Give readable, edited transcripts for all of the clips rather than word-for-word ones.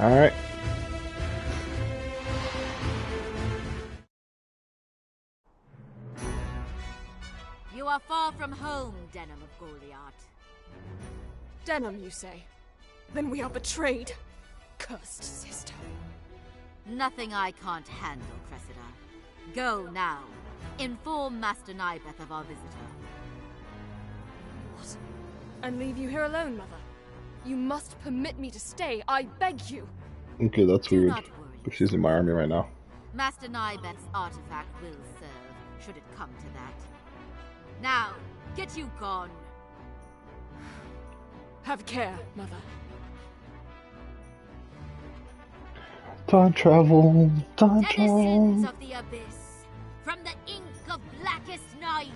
Alright. You are far from home, Denim of Goliath. Denim, you say? Then we are betrayed. Cursed sister. Nothing I can't handle, Cressida. Go now. Inform Master Nybeth of our visitor. What? And leave you here alone, Mother? You must permit me to stay, I beg you! Okay, that's Do weird. not worry. But she's in my army right now. Master Nybeth's artifact will serve, should it come to that. Now, get you gone. Have care, Mother. Time travel, time Denizens travel. of the Abyss, from the ink of blackest night,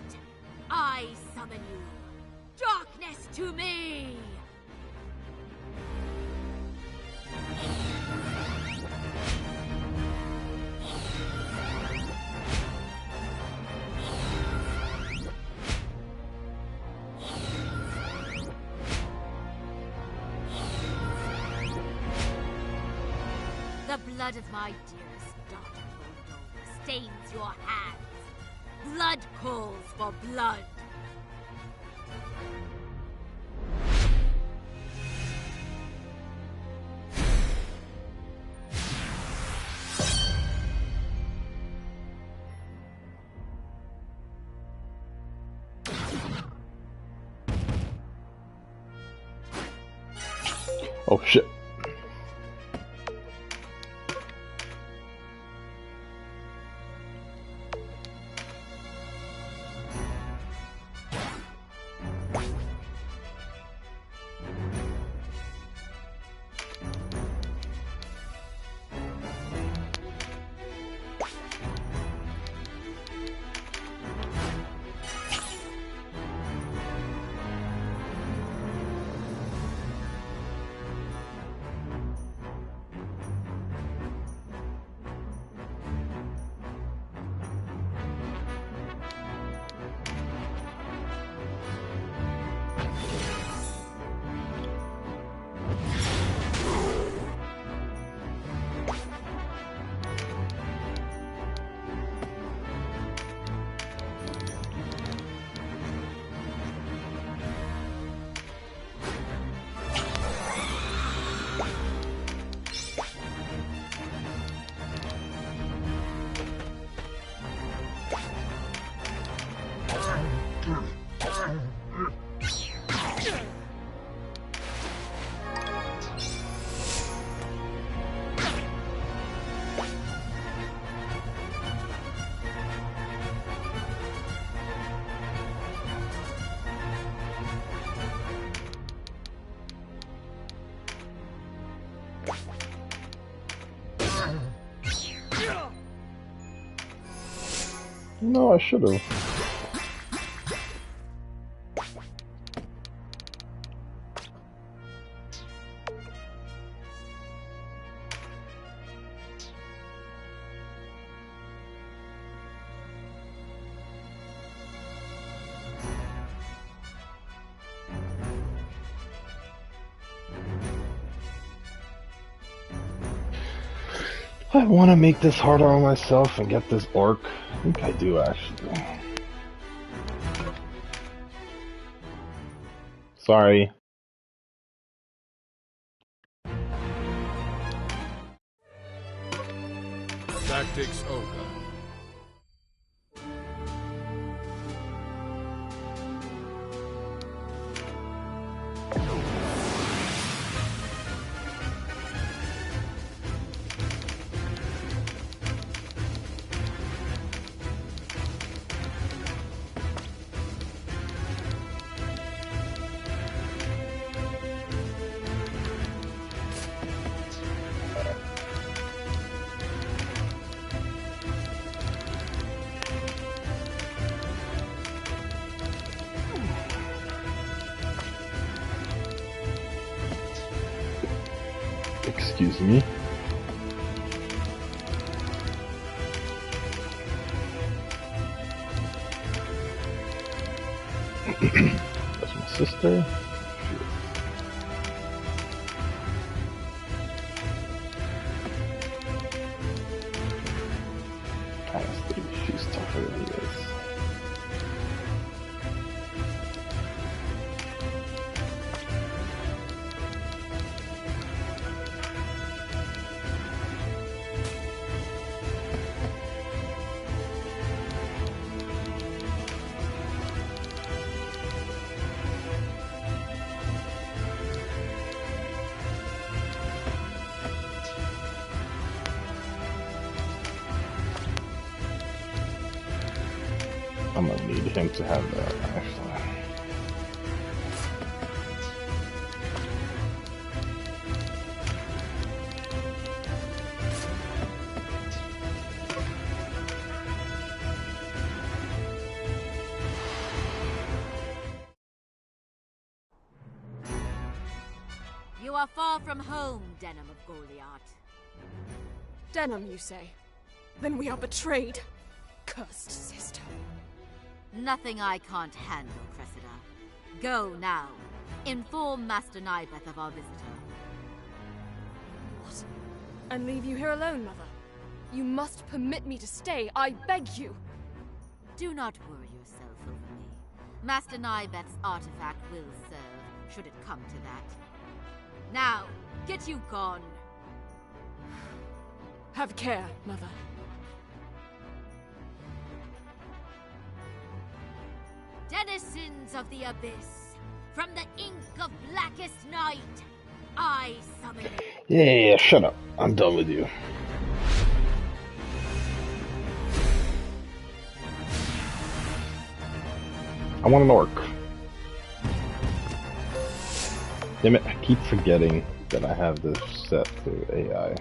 I summon you. Darkness to me! The blood of my dearest daughter, Moldova, stains your hands. Blood calls for blood. Oh shit. No, I should have. I want to make this harder on myself and get this orc. I think I do, actually. Sorry. Tactics Ogre. Excuse me. That's my sister. I'm gonna need him to have that, actually. You are far from home, Denim of Goliath. Denim, you say? Then we are betrayed. Cursed sister. Nothing I can't handle, Cressida. Go now. Inform Master Nybeth of our visitor. What? And leave you here alone, Mother? You must permit me to stay, I beg you! Do not worry yourself over me. Master Nybeth's artifact will serve, should it come to that. Now, get you gone. Have care, Mother. Denizens of the Abyss, from the ink of blackest night, I summon you. Yeah, shut up. I'm done with you. I want an orc. Damn it, I keep forgetting that I have this set to AI.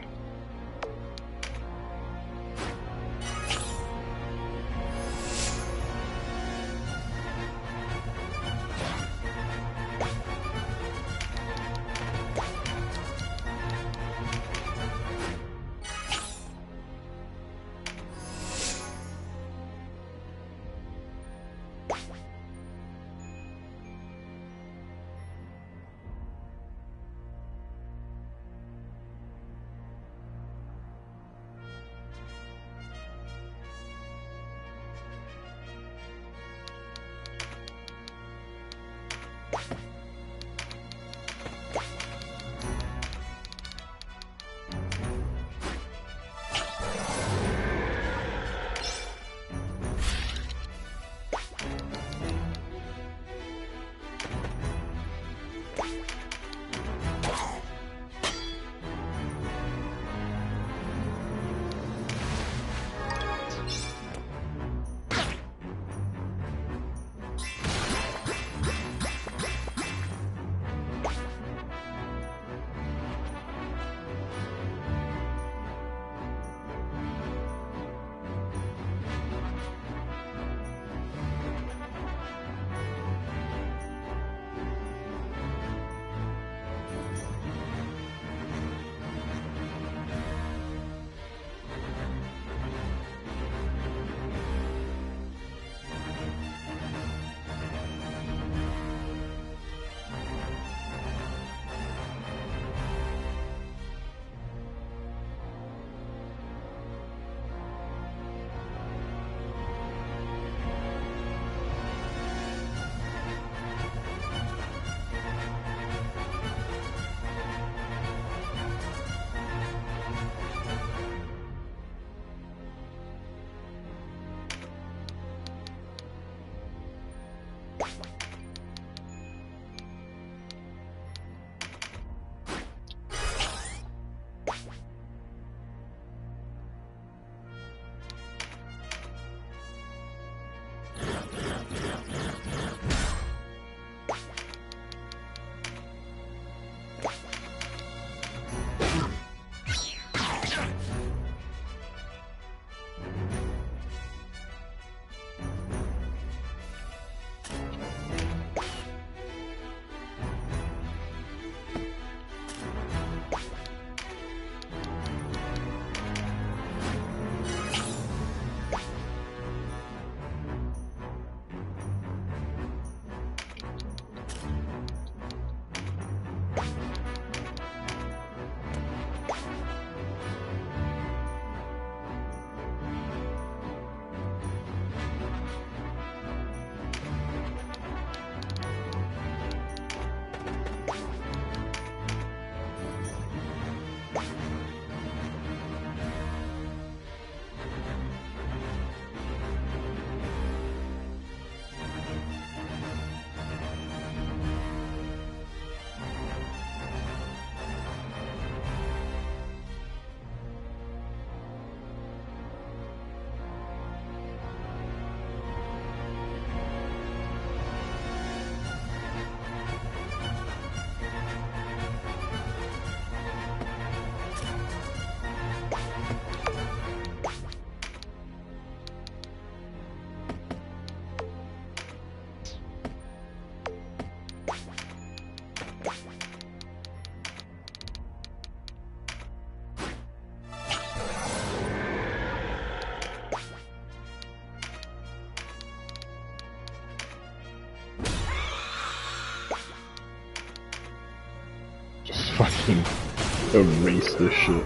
erase this shit.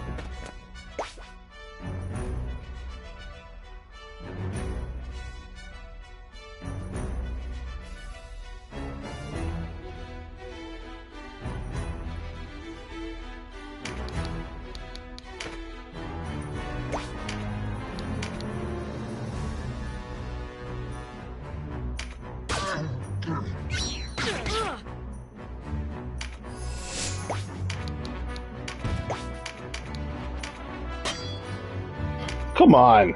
Come on.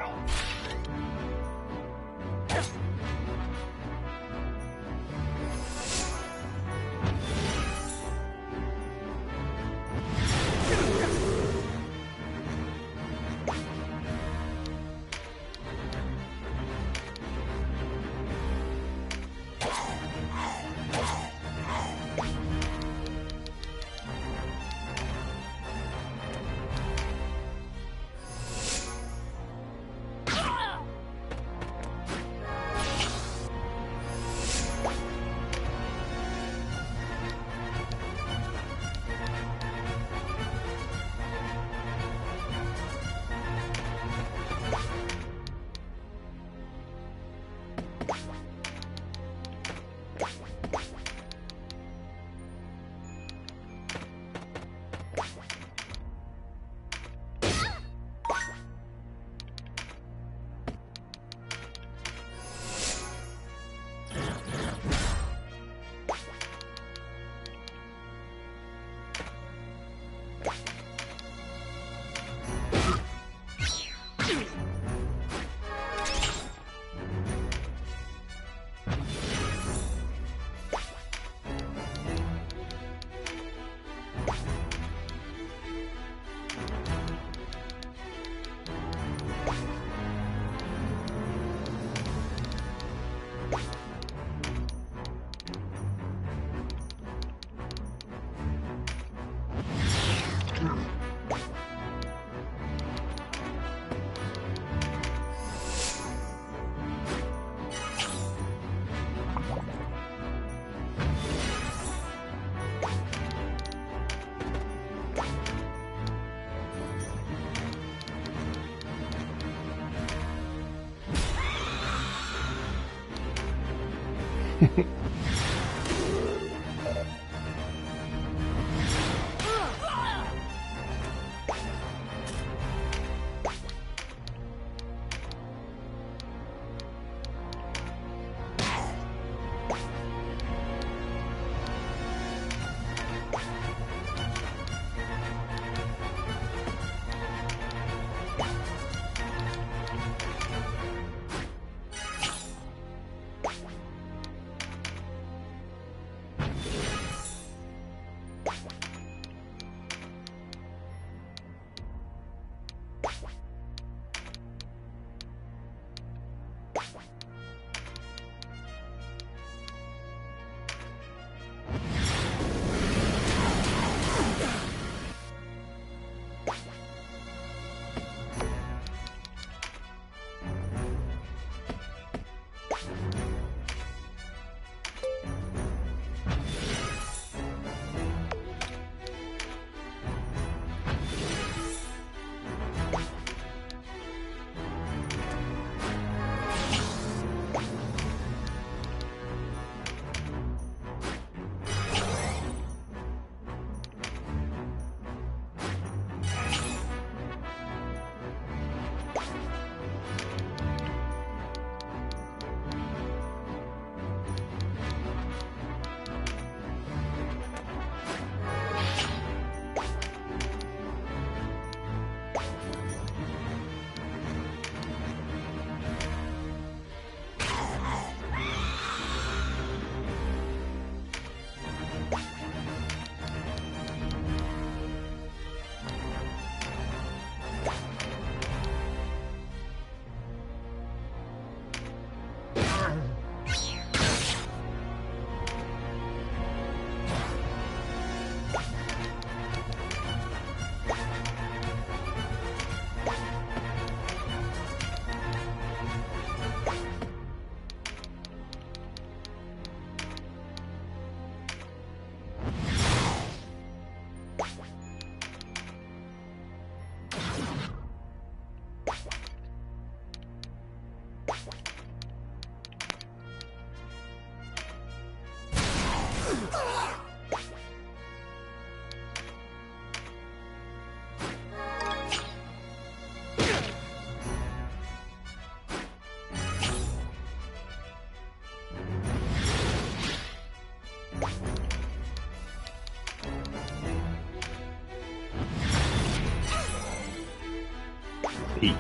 8.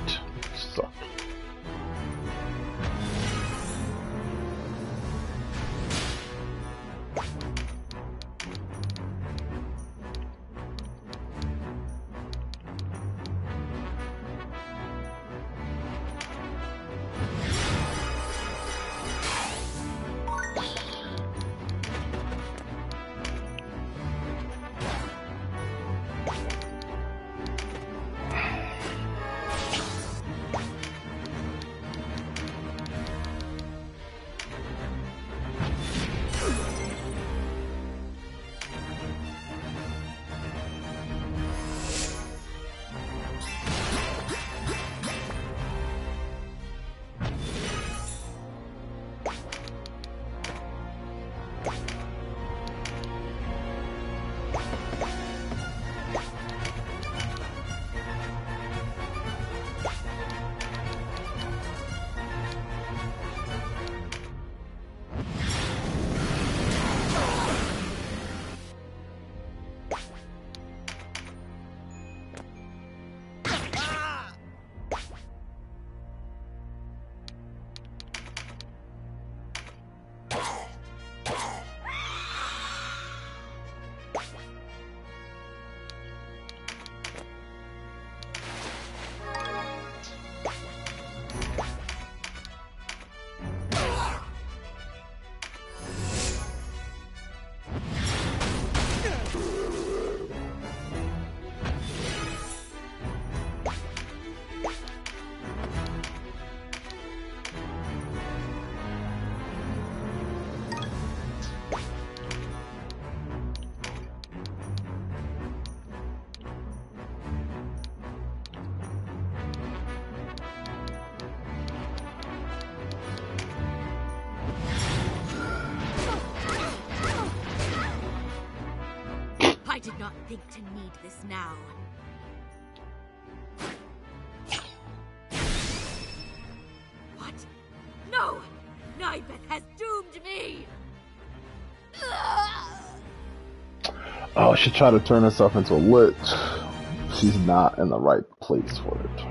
Suck. I did not think to need this now. What? No! Nybeth has doomed me! Oh, she tried to turn herself into a lich. She's not in the right place for it.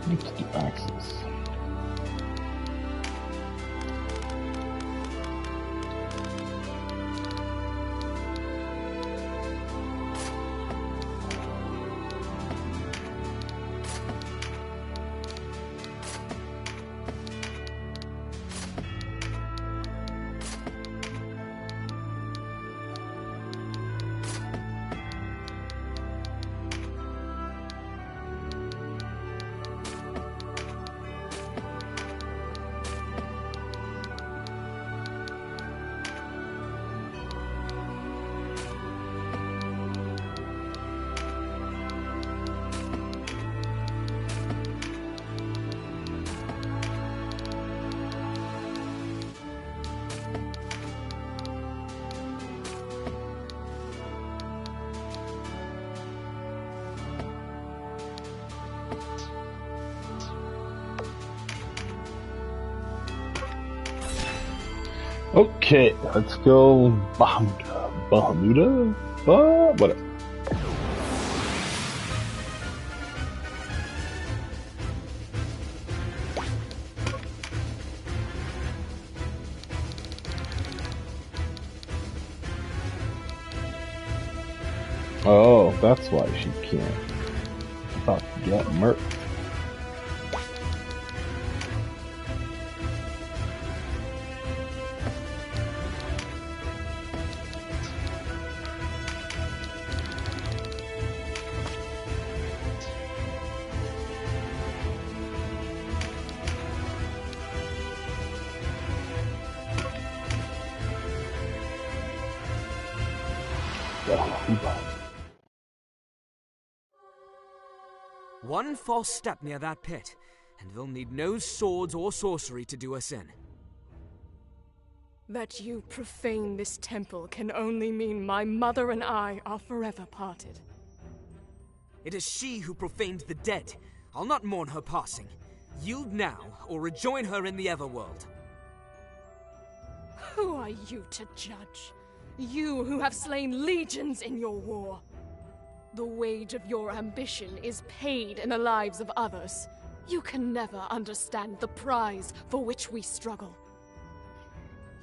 Let's do axes. Okay, let's go Bahamut. Bahamuda? But whatever. Oh, that's why she can't. About to get murked. One false step near that pit, and we'll need no swords or sorcery to do us in. That you profane this temple can only mean my mother and I are forever parted. It is she who profaned the dead. I'll not mourn her passing. Yield now, or rejoin her in the Everworld. Who are you to judge? You who have slain legions in your war. The wage of your ambition is paid in the lives of others. You can never understand the prize for which we struggle.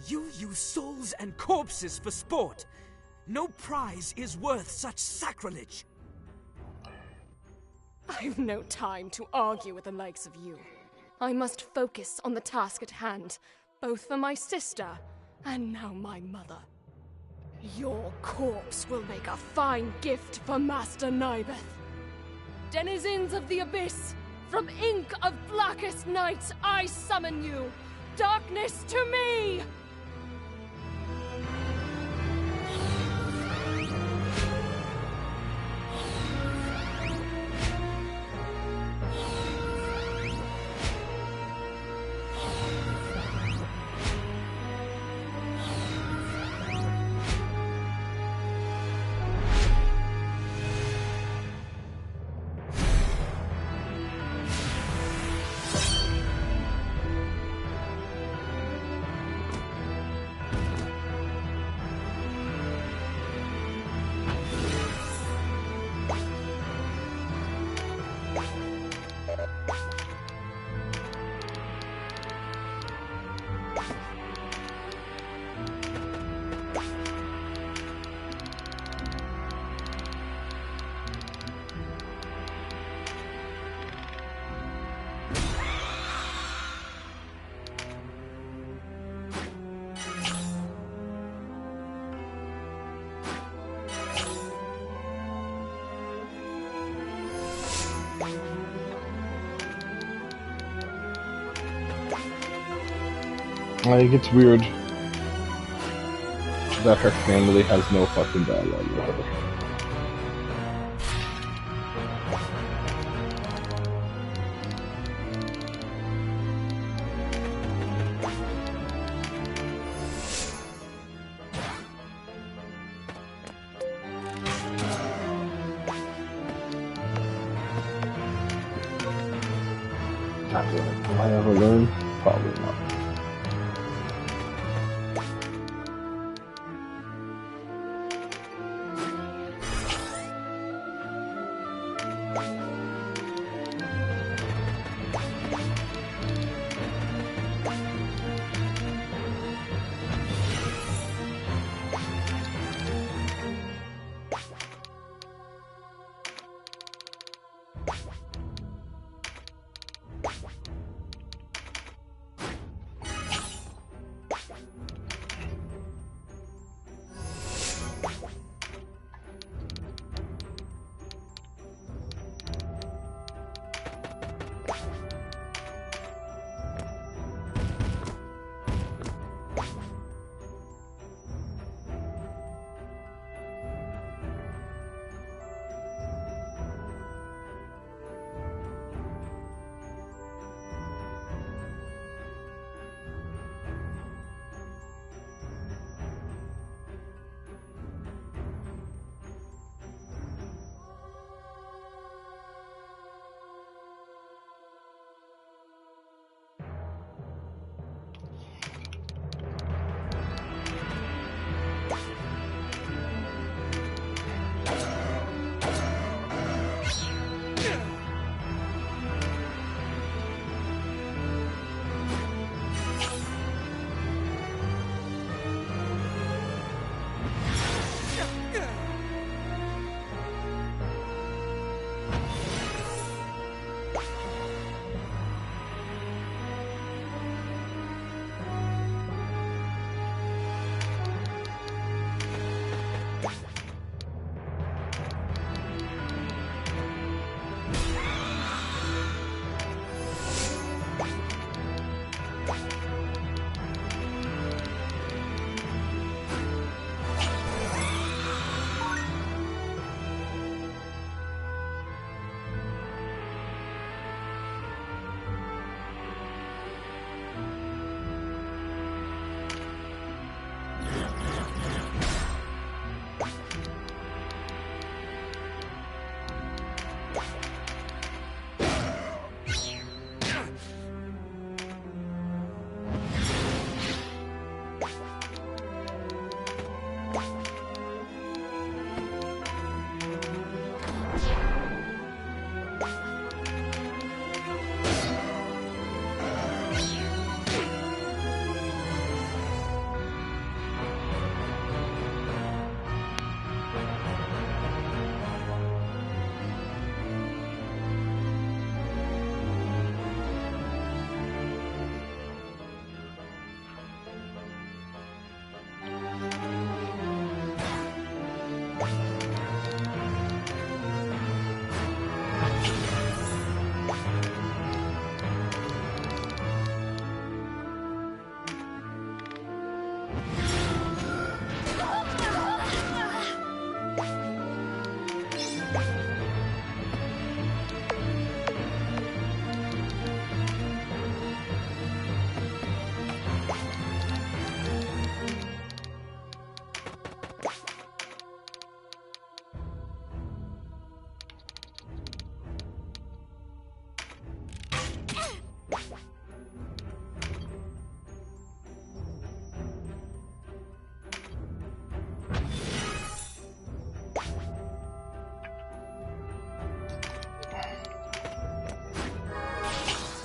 You use souls and corpses for sport. No prize is worth such sacrilege. I've no time to argue with the likes of you. I must focus on the task at hand, both for my sister and now my mother. Your corpse will make a fine gift for Master Nybeth. Denizens of the Abyss, from ink of blackest night I summon you. Darkness to me! Like, it's weird that her family has no fucking dialogue with her. God damn it. Will I ever learn? Probably not.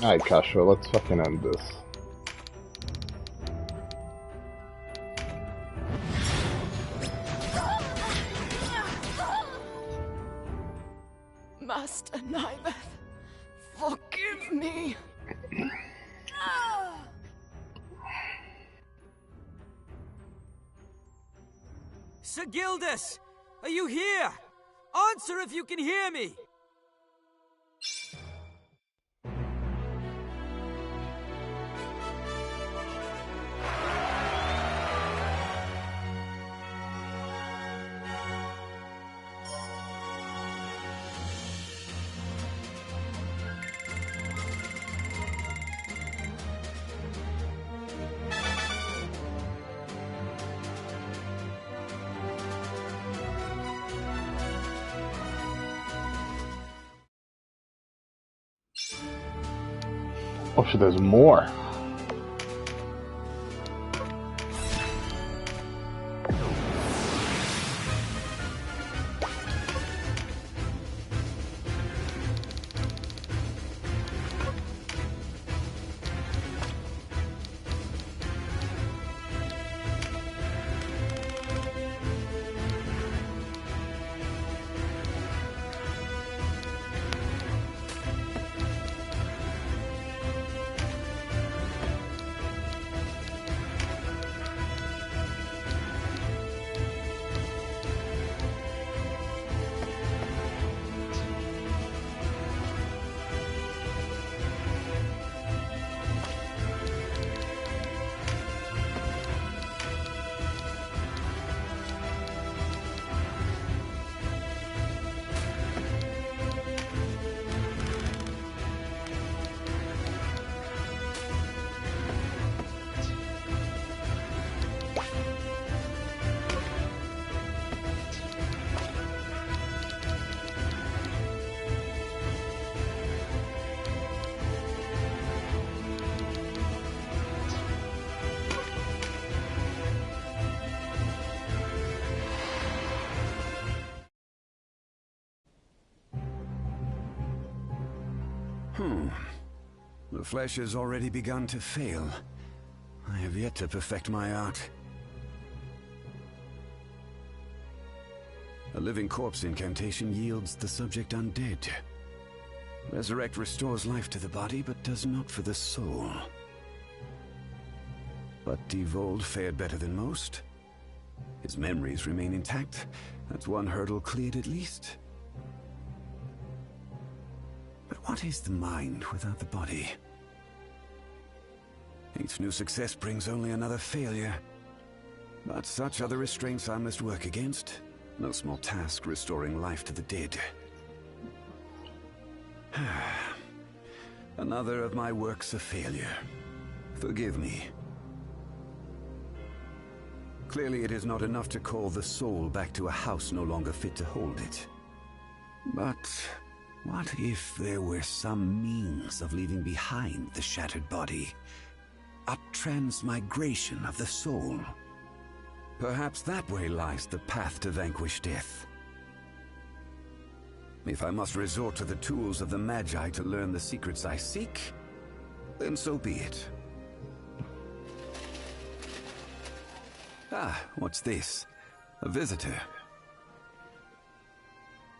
Alright, Kasha, let's fucking end this. Master Nybeth, forgive me. Sir Gildas! Are you here? Answer if you can hear me! Oh shit, there's more. The flesh has already begun to fail. I have yet to perfect my art. A living corpse incantation yields the subject undead. Resurrect restores life to the body, but does not for the soul. But Devold fared better than most. His memories remain intact. That's one hurdle cleared at least. But what is the mind without the body? Each new success brings only another failure. But such are the restraints I must work against. No small task restoring life to the dead. Another of my works a failure. Forgive me. Clearly it is not enough to call the soul back to a house no longer fit to hold it. But what if there were some means of leaving behind the shattered body? A transmigration of the soul. Perhaps that way lies the path to vanquish death. If I must resort to the tools of the Magi to learn the secrets I seek, then so be it. Ah, what's this? A visitor.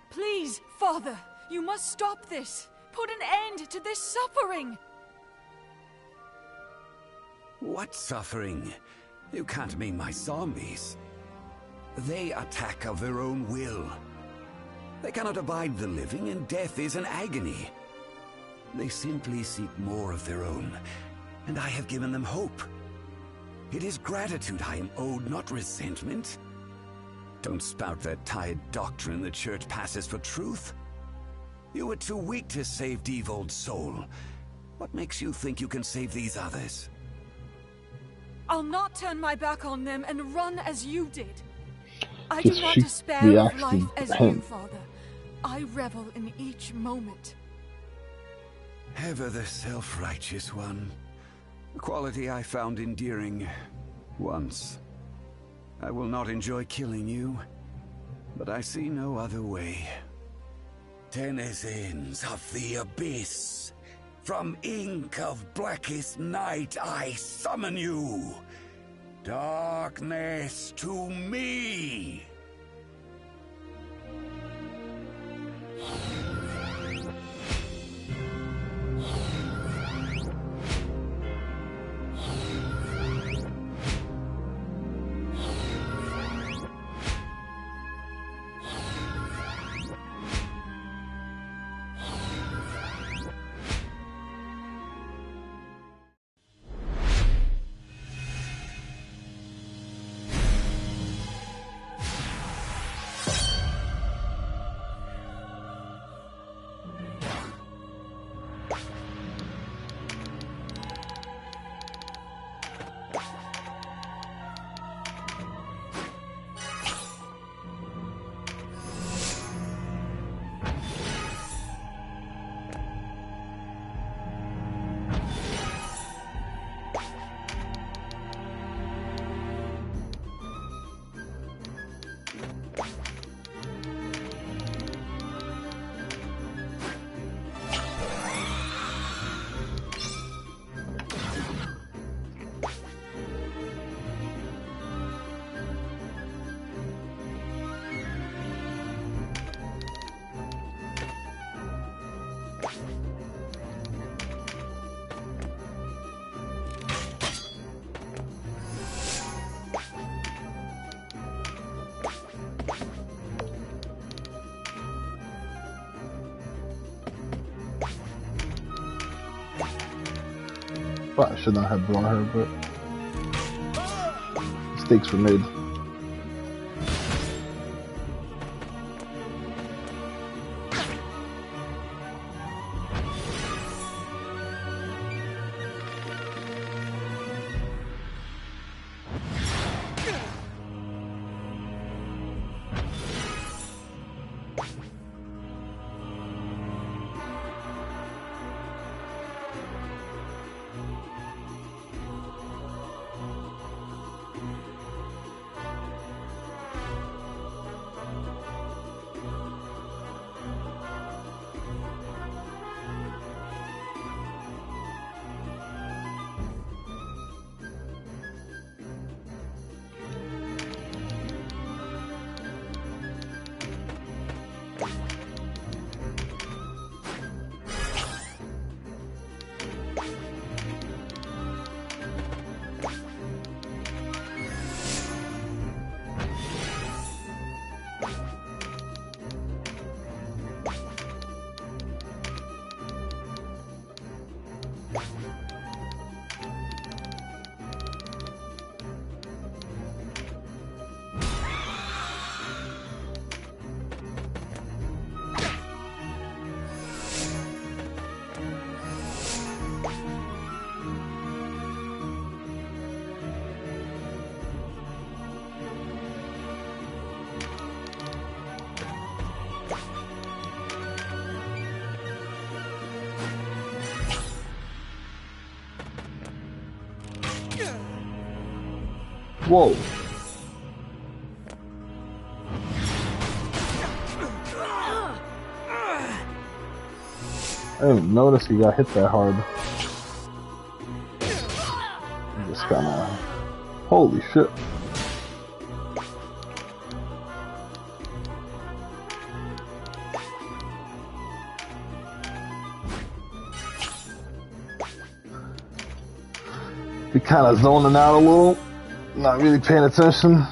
Please, Father, you must stop this. Put an end to this suffering. What suffering? You can't mean my zombies. They attack of their own will. They cannot abide the living, and death is an agony. They simply seek more of their own, and I have given them hope. It is gratitude I am owed, not resentment. Don't spout that tired doctrine the Church passes for truth. You were too weak to save Devold's soul. What makes you think you can save these others? I'll not turn my back on them and run as you did. I Just do not she despair of reacts life to as him. you, Father. I revel in each moment. Ever the self-righteous one. A quality I found endearing once. I will not enjoy killing you, but I see no other way. Denizens of the Abyss, From ink of blackest night I summon you. Darkness to me. Well, I should not have brought her, but mistakes were made. Whoa. I didn't notice he got hit that hard. I'm just kinda... Holy shit. Be kinda zoning out a little. Not really paying attention.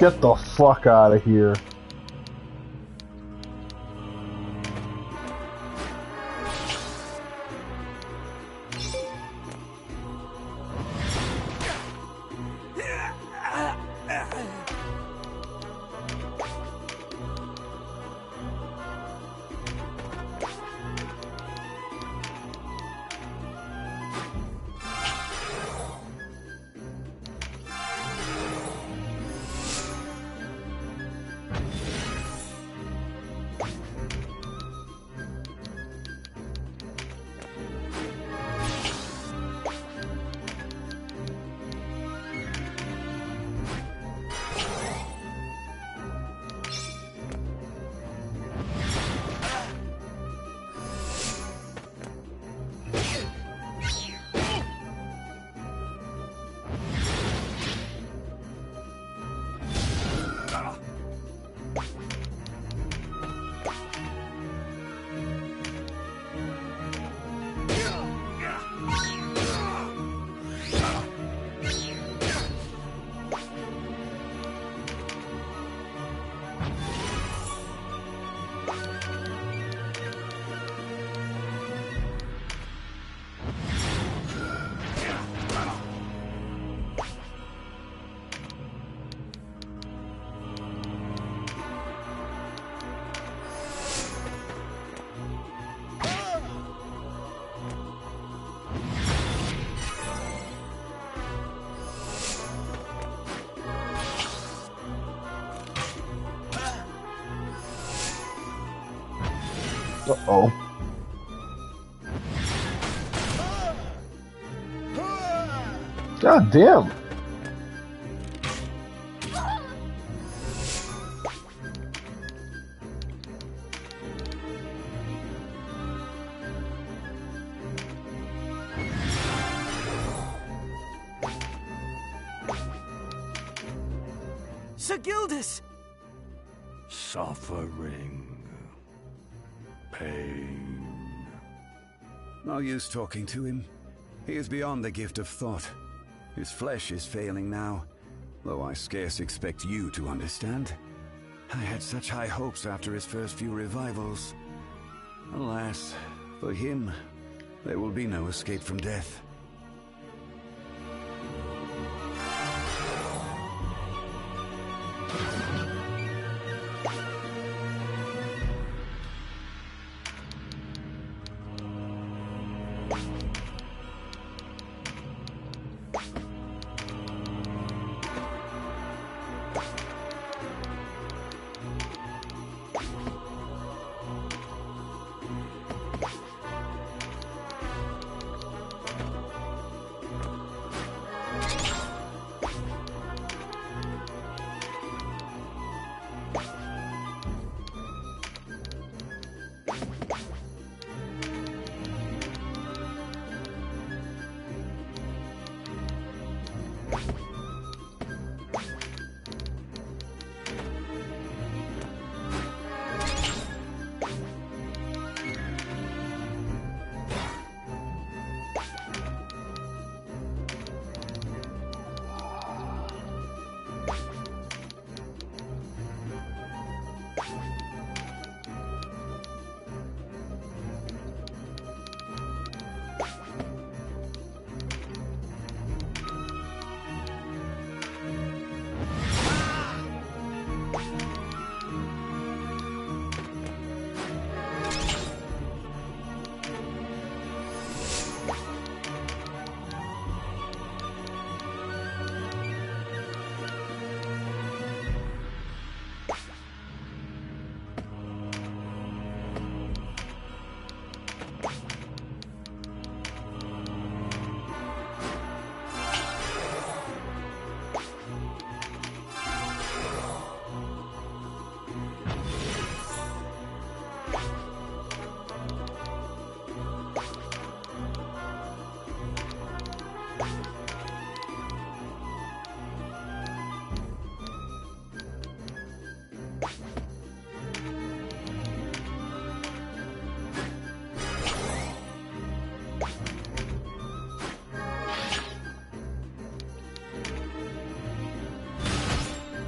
Get the fuck out of here. Uh-oh. God damn. Sir Gildas! Suffering. Pain. No use talking to him. He is beyond the gift of thought. His flesh is failing now, though I scarce expect you to understand. I had such high hopes after his first few revivals. Alas, for him, there will be no escape from death.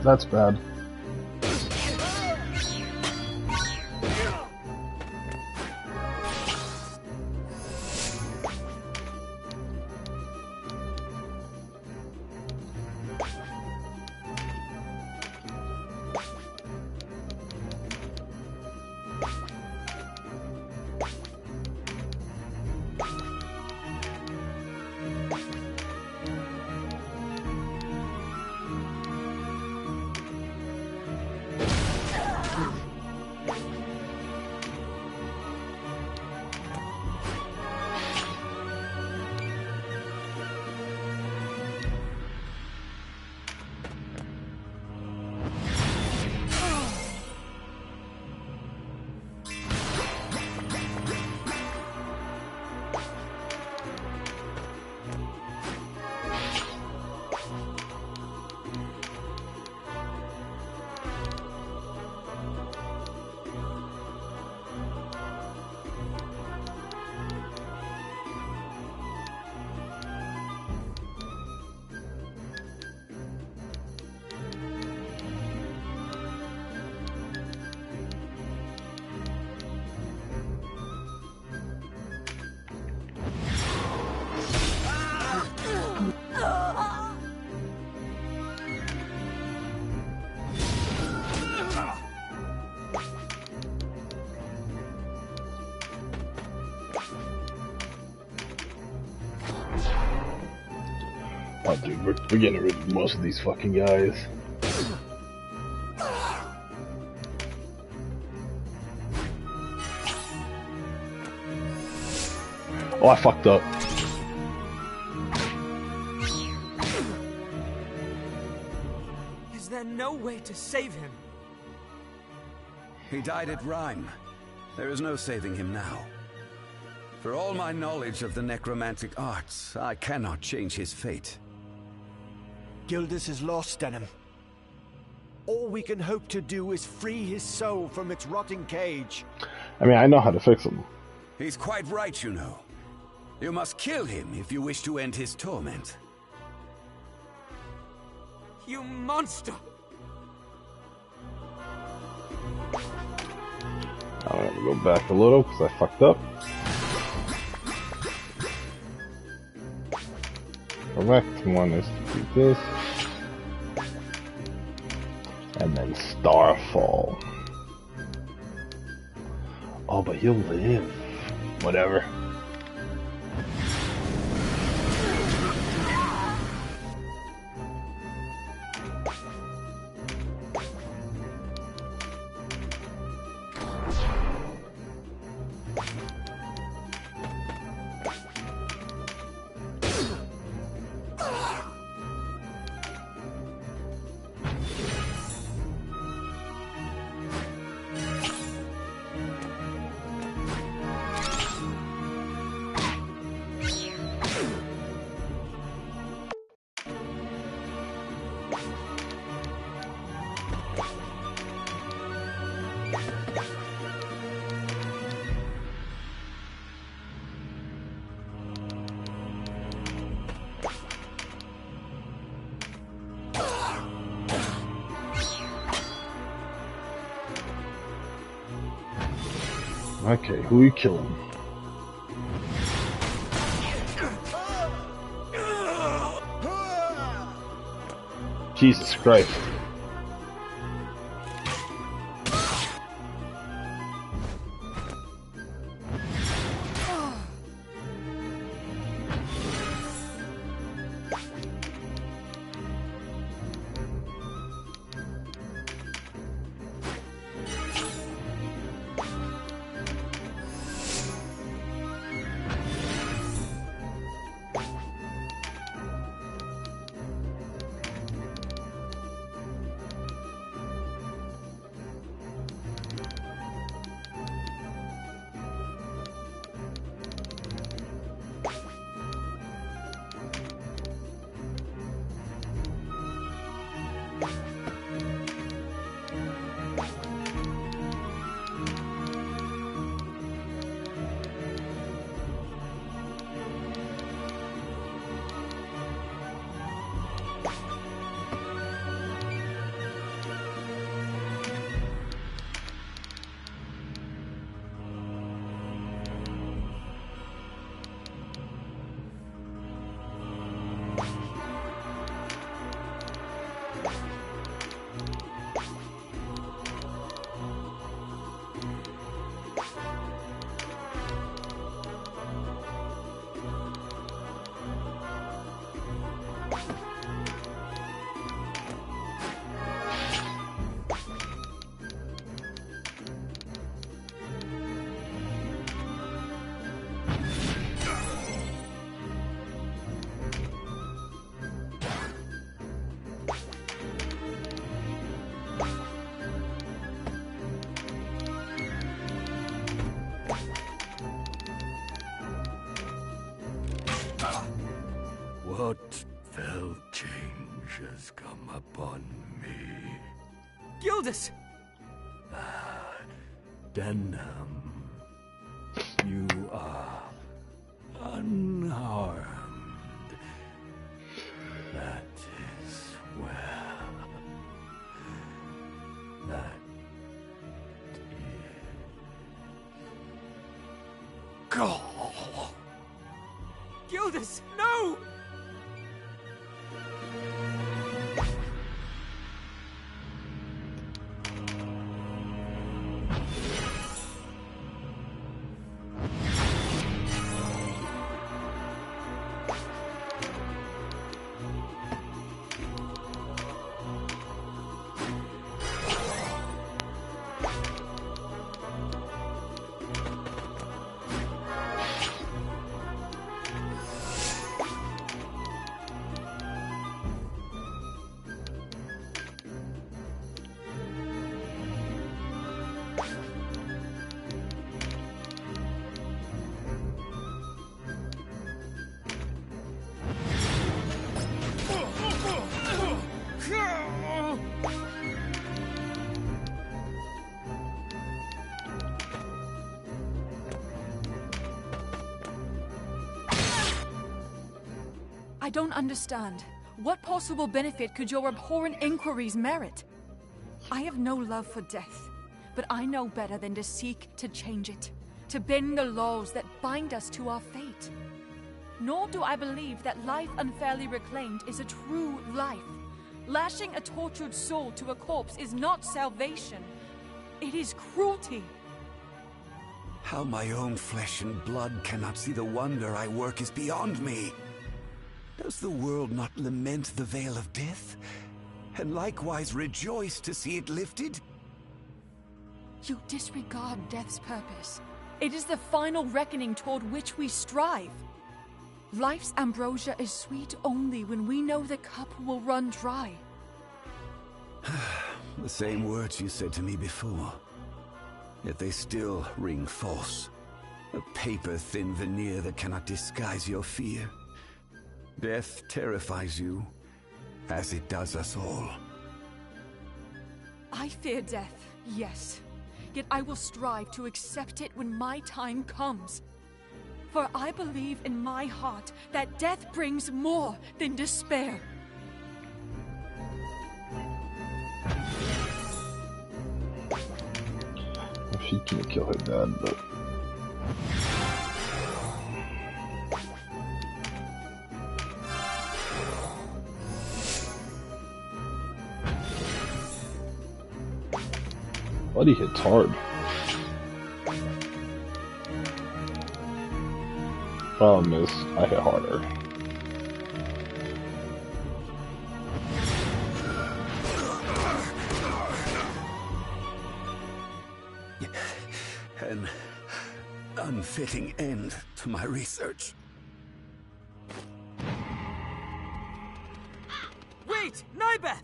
That's bad. Oh, dude, we're getting rid of most of these fucking guys. Oh, I fucked up. Is there no way to save him? He died at Rhyme. There is no saving him now. For all my knowledge of the necromantic arts, I cannot change his fate. Gildas is lost, Denim. All we can hope to do is free his soul from its rotting cage. I mean, I know how to fix him. He's quite right, you know. You must kill him if you wish to end his torment. You monster! I'm gonna go back a little because I fucked up. Correct one is to do this. And then Starfall. Oh, but he'll live. Whatever. Okay, who we killing? Jesus Christ. What fell change has come upon me? Gildas! Denham, you are unharmed. That is well. That is... Go! Gildas, no! I don't understand. What possible benefit could your abhorrent inquiries merit? I have no love for death, but I know better than to seek to change it, to bend the laws that bind us to our fate. Nor do I believe that life unfairly reclaimed is a true life. Lashing a tortured soul to a corpse is not salvation. It is cruelty. How my own flesh and blood cannot see the wonder I work is beyond me. Does the world not lament the veil of death, and likewise rejoice to see it lifted? You disregard death's purpose. It is the final reckoning toward which we strive. Life's ambrosia is sweet only when we know the cup will run dry. The same words you said to me before. Yet they still ring false. A paper-thin veneer that cannot disguise your fear. Death terrifies you, as it does us all. I fear death, yes. Yet I will strive to accept it when my time comes. For I believe in my heart that death brings more than despair. She can't kill her dad, but... Buddy hits hard. Problem is, I hit harder. An unfitting end to my research. Wait! Nybeth!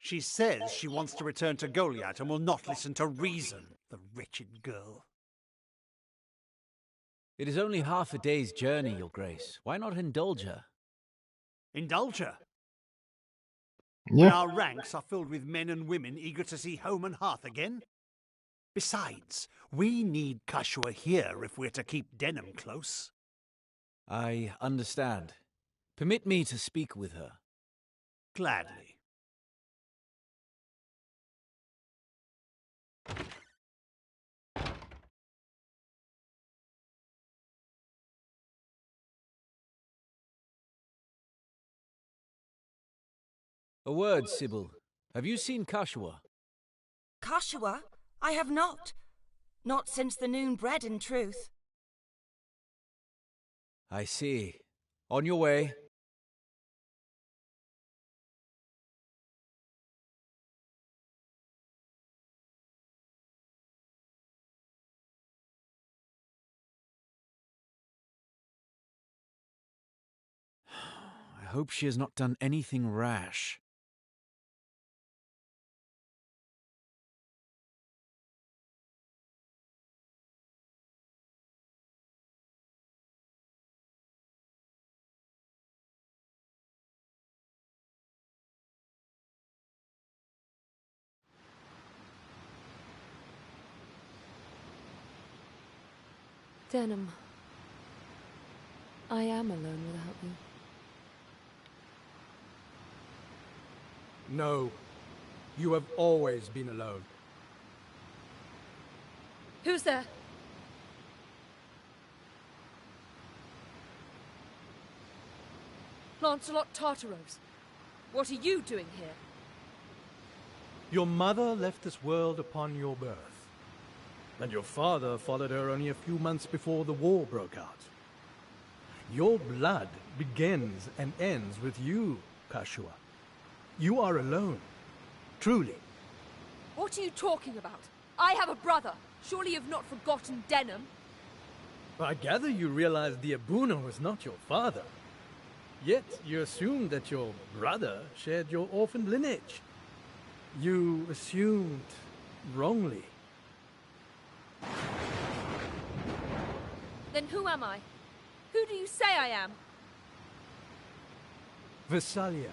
She says she wants to return to Goliath and will not listen to reason, the wretched girl. It is only half a day's journey, Your Grace. Why not indulge her? Indulge her? Yeah. When our ranks are filled with men and women eager to see home and hearth again? Besides, we need Kashua here if we're to keep Denham close. I understand. Permit me to speak with her. Gladly. A word, Sybil. Have you seen Kashua? Kashua? I have not. Not since the noon bread, in truth. I see. On your way. hope she has not done anything rash. Denim, I am alone without you. No. You have always been alone. Who's there? Lancelot Tartaros, what are you doing here? Your mother left this world upon your birth, and your father followed her only a few months before the war broke out. Your blood begins and ends with you, Kashua. You are alone, truly. What are you talking about? I have a brother. Surely you've not forgotten Denim. I gather you realize the Abuna was not your father. Yet you assumed that your brother shared your orphaned lineage. You assumed wrongly. Then who am I? Who do you say I am? Visalia.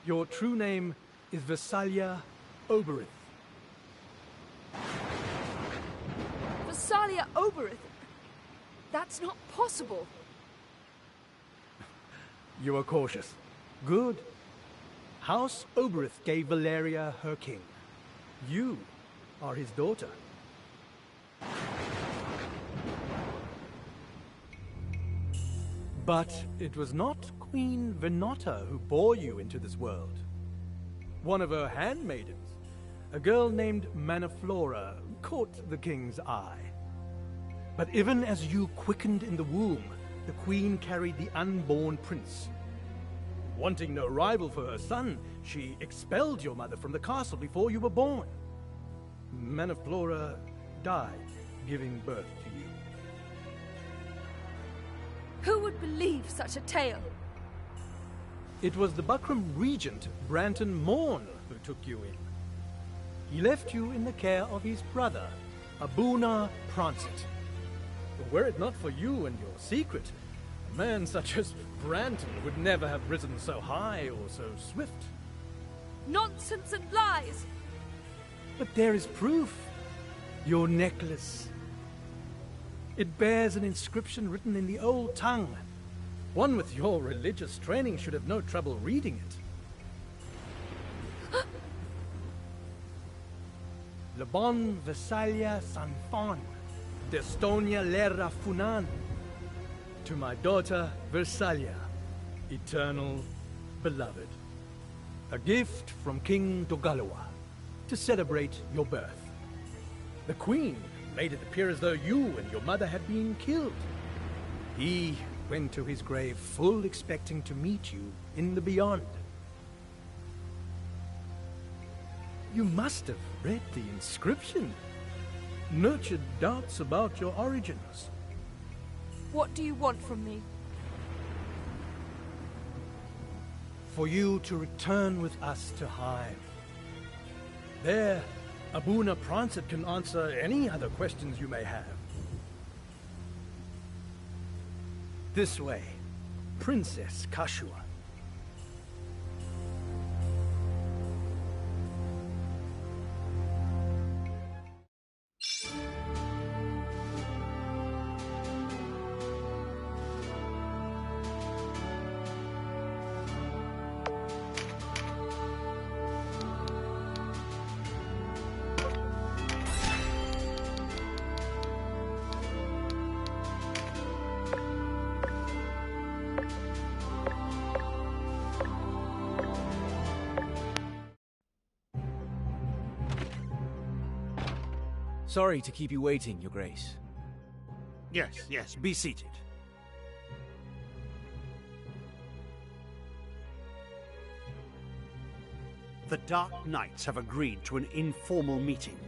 Your true name is Visalia Oberith. Visalia Oberith? That's not possible. You are cautious. Good. House Oberith gave Valeria her king. You are his daughter. But it was not Queen Venota who bore you into this world. One of her handmaidens, a girl named Manaflora, caught the king's eye. But even as you quickened in the womb, the queen carried the unborn prince. Wanting no rival for her son, she expelled your mother from the castle before you were born. Manaflora died, giving birth to you. Who would believe such a tale? It was the Buckram regent, Branton Morn, who took you in. He left you in the care of his brother, Abuna Prancet. But were it not for you and your secret, a man such as Branton would never have risen so high or so swift. Nonsense and lies! But there is proof. Your necklace. It bears an inscription written in the old tongue. One with your religious training should have no trouble reading it. Le bon Visalia Sanfon, d'Estonia Lera Funan. To my daughter, Versalia, eternal beloved. A gift from King Dogalawa to celebrate your birth. The Queen made it appear as though you and your mother had been killed. He went to his grave full expecting to meet you in the beyond. You must have read the inscription, nurtured doubts about your origins. What do you want from me? For you to return with us to Hive. There, Abuna Prancet can answer any other questions you may have. This way, Princess Kashua. Sorry to keep you waiting, Your Grace. Yes, be seated. The Dark Knights have agreed to an informal meeting.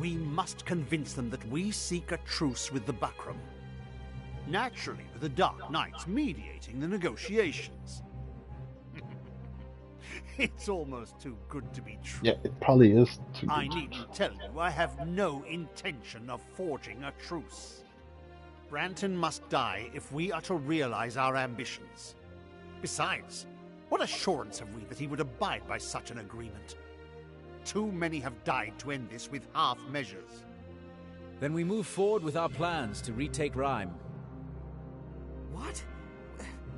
We must convince them that we seek a truce with the Buckram. Naturally, with the Dark Knights mediating the negotiations. It's almost too good to be true. Yeah, it probably is too I good. needn't tell you, I have no intention of forging a truce. Branton must die if we are to realize our ambitions. Besides, what assurance have we that he would abide by such an agreement? Too many have died to end this with half measures. Then we move forward with our plans to retake Rhyme. What?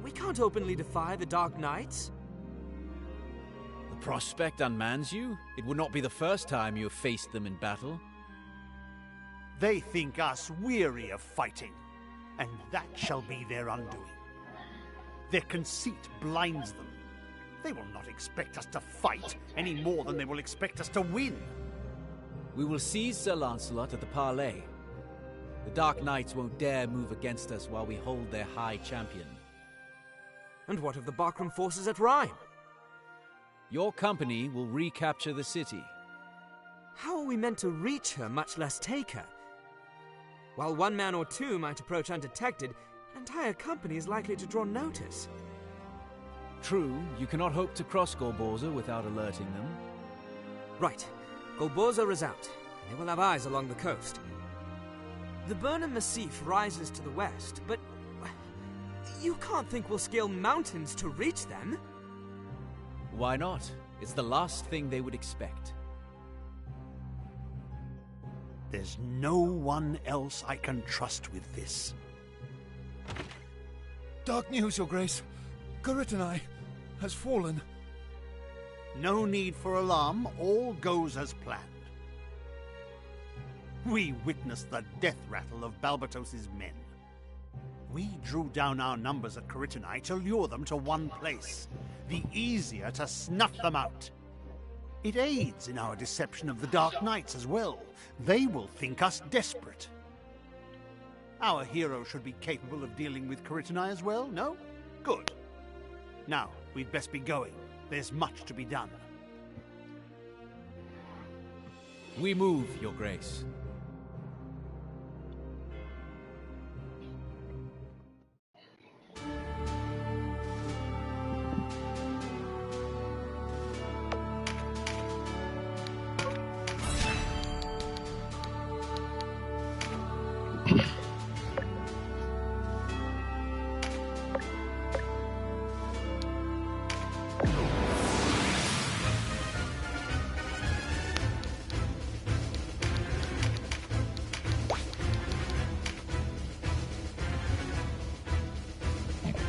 We can't openly defy the Dark Knights? The prospect unmans you? It would not be the first time you have faced them in battle. They think us weary of fighting, and that shall be their undoing. Their conceit blinds them. They will not expect us to fight any more than they will expect us to win. We will seize Sir Lancelot at the parley. The Dark Knights won't dare move against us while we hold their high champion. And what of the Bakram forces at Rhyme? Your company will recapture the city. How are we meant to reach her, much less take her? While one man or two might approach undetected, an entire company is likely to draw notice. True, you cannot hope to cross Golborza without alerting them. Right. Golborza is out. They will have eyes along the coast. The Burnham Massif rises to the west, but you can't think we'll scale mountains to reach them? Why not? It's the last thing they would expect. There's no one else I can trust with this. Dark news, Your Grace. Caritanai has fallen. No need for alarm, all goes as planned. We witnessed the death rattle of Balbatos's men. We drew down our numbers at Caritanai to lure them to one place, the easier to snuff them out. It aids in our deception of the Dark Knights as well. They will think us desperate. Our hero should be capable of dealing with Caritanai as well, no? Good. Now, we'd best be going. There's much to be done. We move, Your Grace.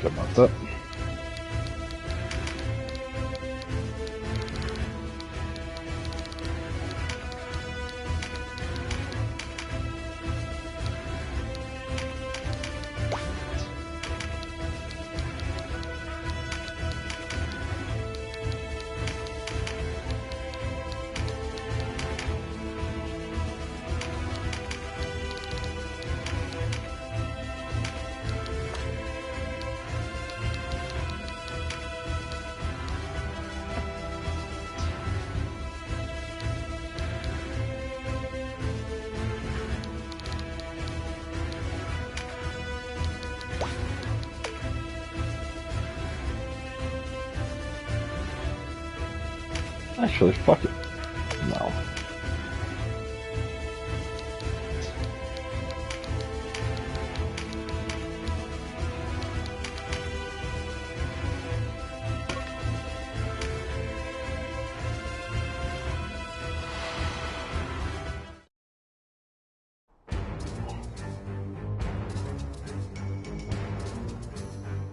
Good about that. Actually, fuck it. No.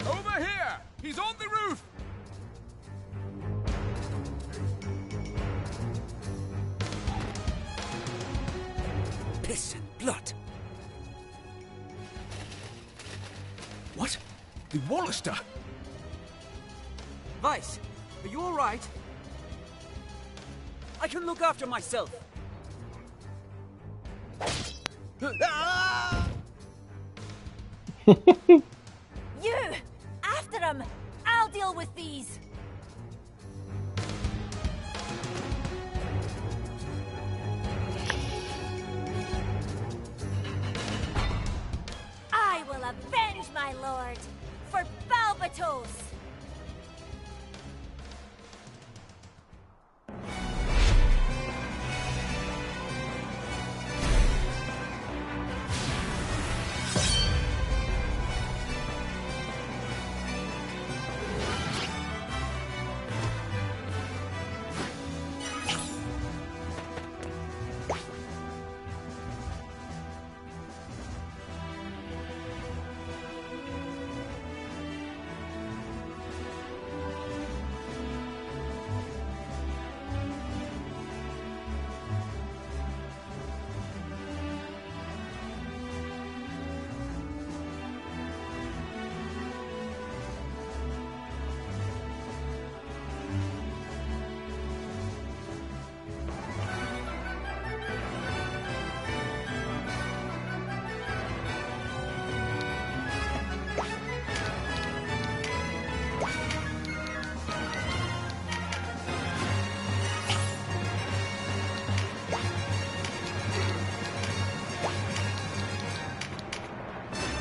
Over here! He's on the roof! Piss and blood. What? The Wallister? Vice, are you alright? I can look after myself. You! After him! I'll deal with these! I will avenge my lord! For Balbatos!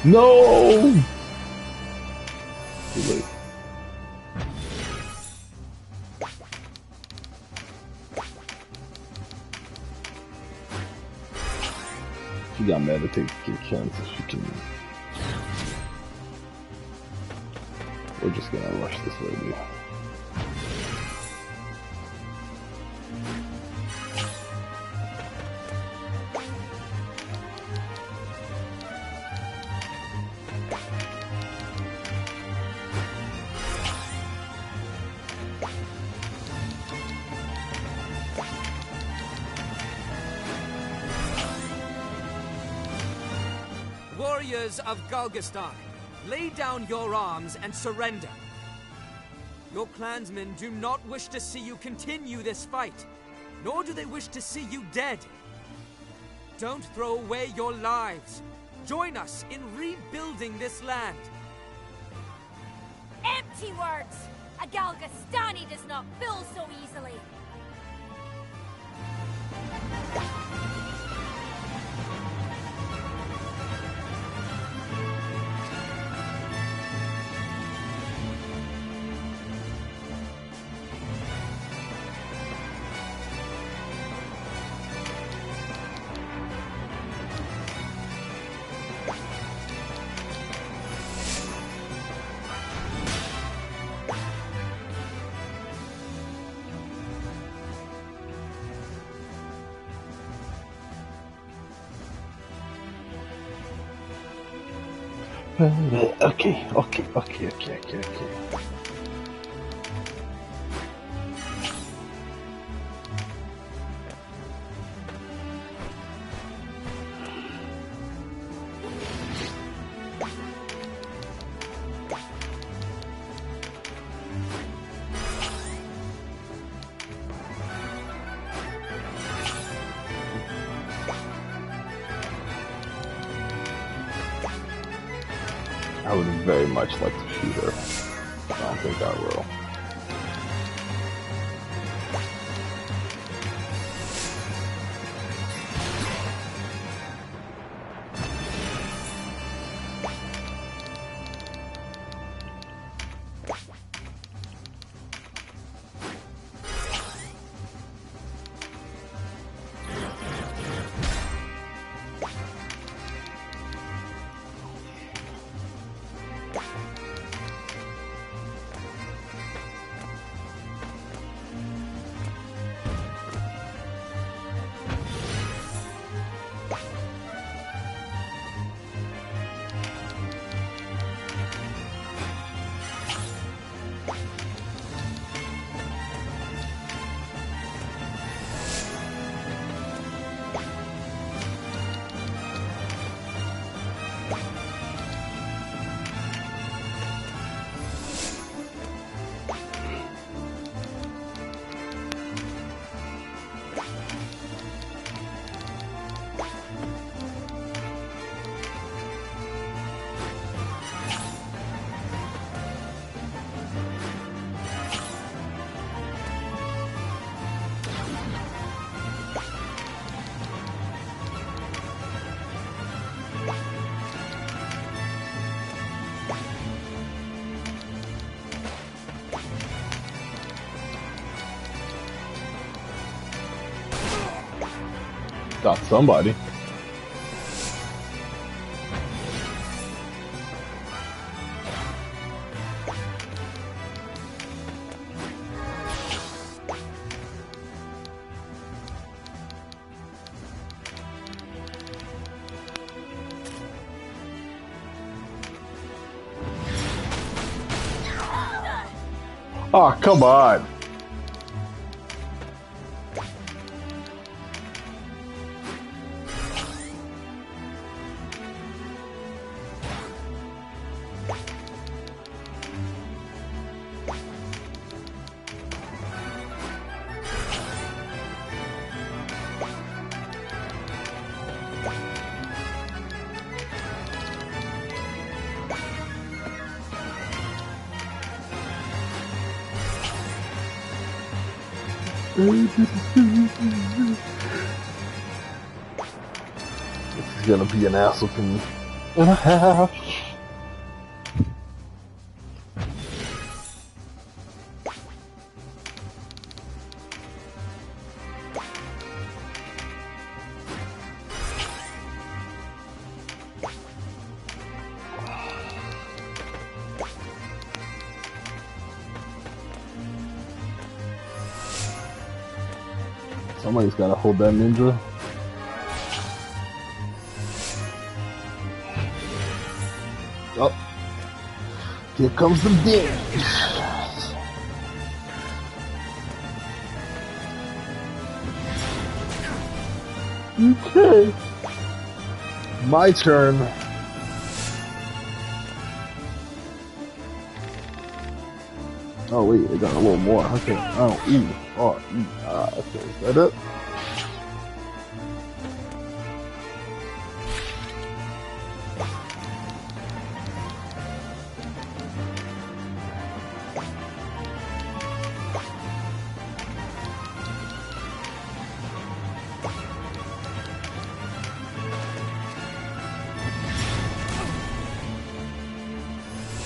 No! Too late. She got mad to take a chance so she can. We're just gonna rush this lady. Warriors of Galgastan, lay down your arms and surrender. Your clansmen do not wish to see you continue this fight, nor do they wish to see you dead. Don't throw away your lives. Join us in rebuilding this land. Empty words! A Galgastani does not fill so easily. Okay. I would very much like to shoot her. I don't think I will. Got somebody. Oh, come on. This is gonna be an asshole for me. and a half. Somebody's gotta hold that ninja. Oh, here comes the damage. Okay, my turn. Oh wait, it got a little more. Okay. Oh, E. Oh, E. Okay, is that it?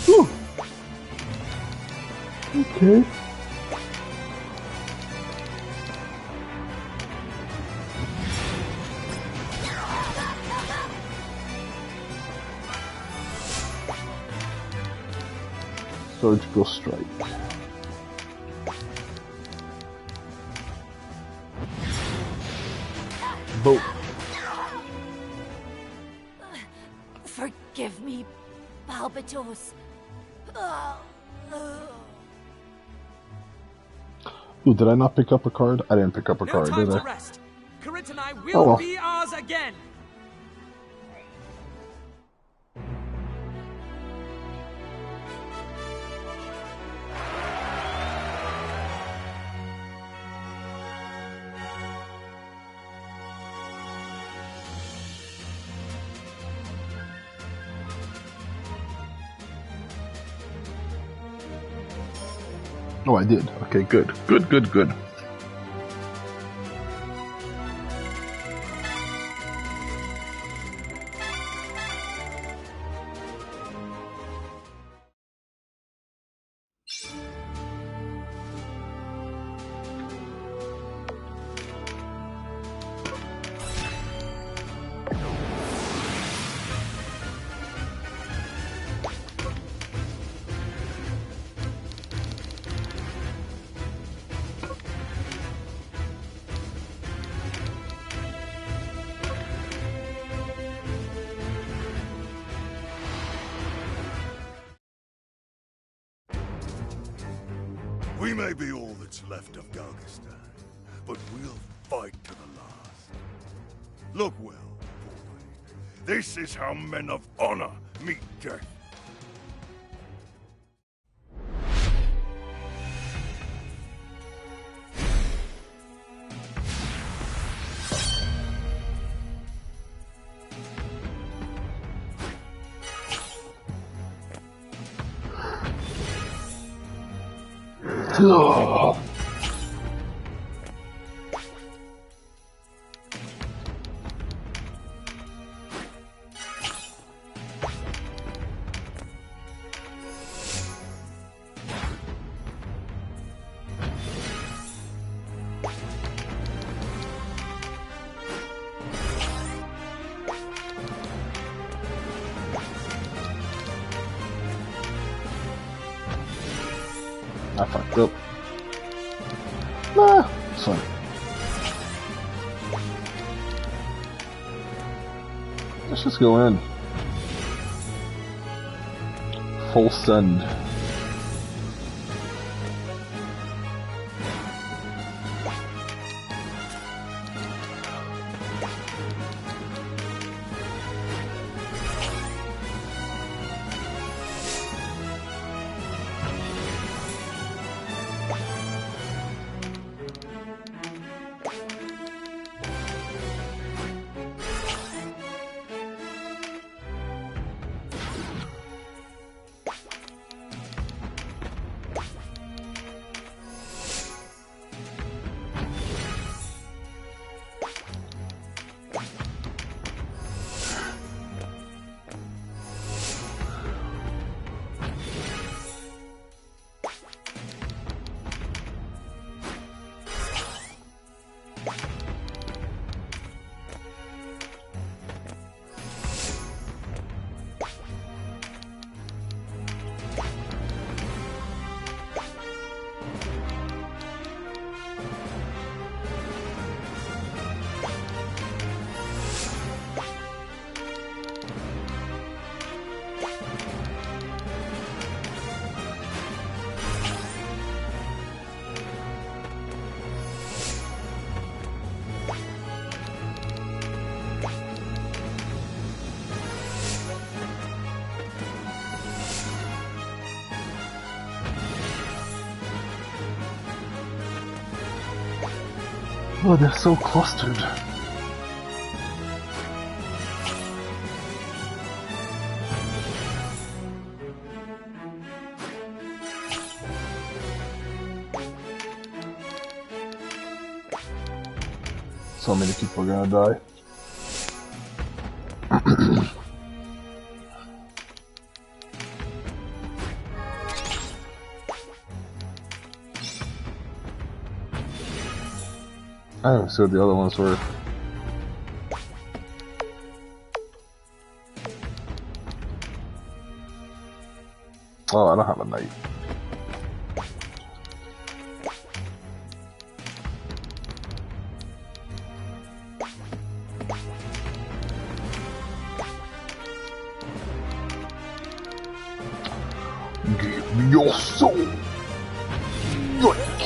Whew. Okay. Surgical strike. Boom. Forgive me, Balbatos. Ooh, did I not pick up a card? I didn't pick up a No card, time did to I? rest. Caritanai will Oh well. be ours again. Oh, I did. Okay, good. Good, good, good. We may be all that's left of Galgastan, but we'll fight to the last. Look well, boy. This is how men of honor meet death. Ugh. I fucked up. Nah, it's fine. Let's just go in. Full send. Oh, they're so clustered. So many people are gonna die. I don't see what the other ones were. Oh, I don't have a knight. Give me your soul! Yoink!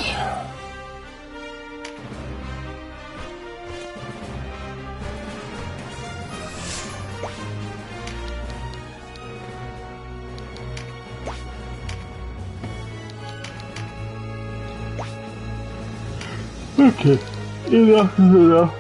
Okay, enough is enough.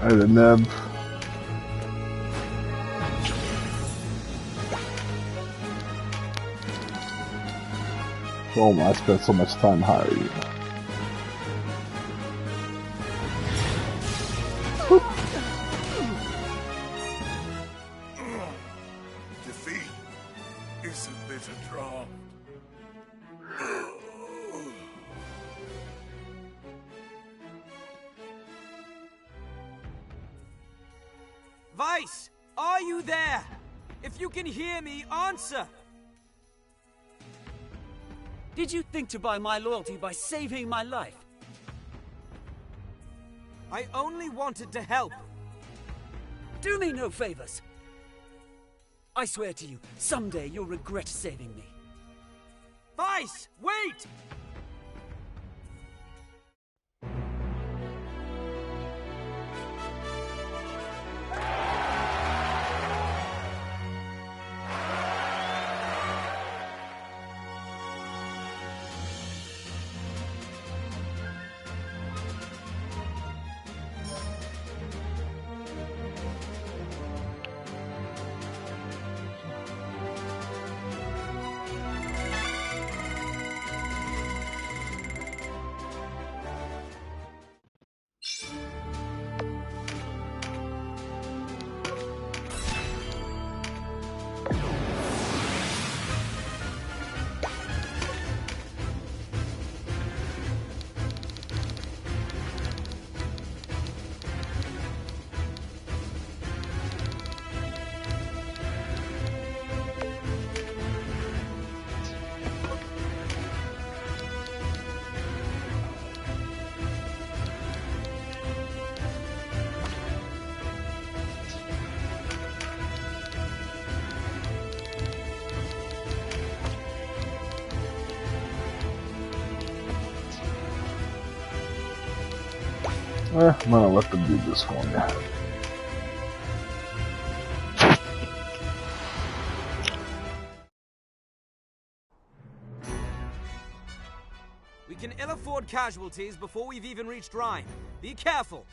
I had a neb. Oh, I spent so much time hiring you. Defeat is a bitter draught. Vice, are you there? If you can hear me, answer! Did you think to buy my loyalty by saving my life? I only wanted to help. Do me no favors. I swear to you, someday you'll regret saving me. Vice, wait! I'm gonna let them do this for me. We can ill afford casualties before we've even reached Rhine. Be careful!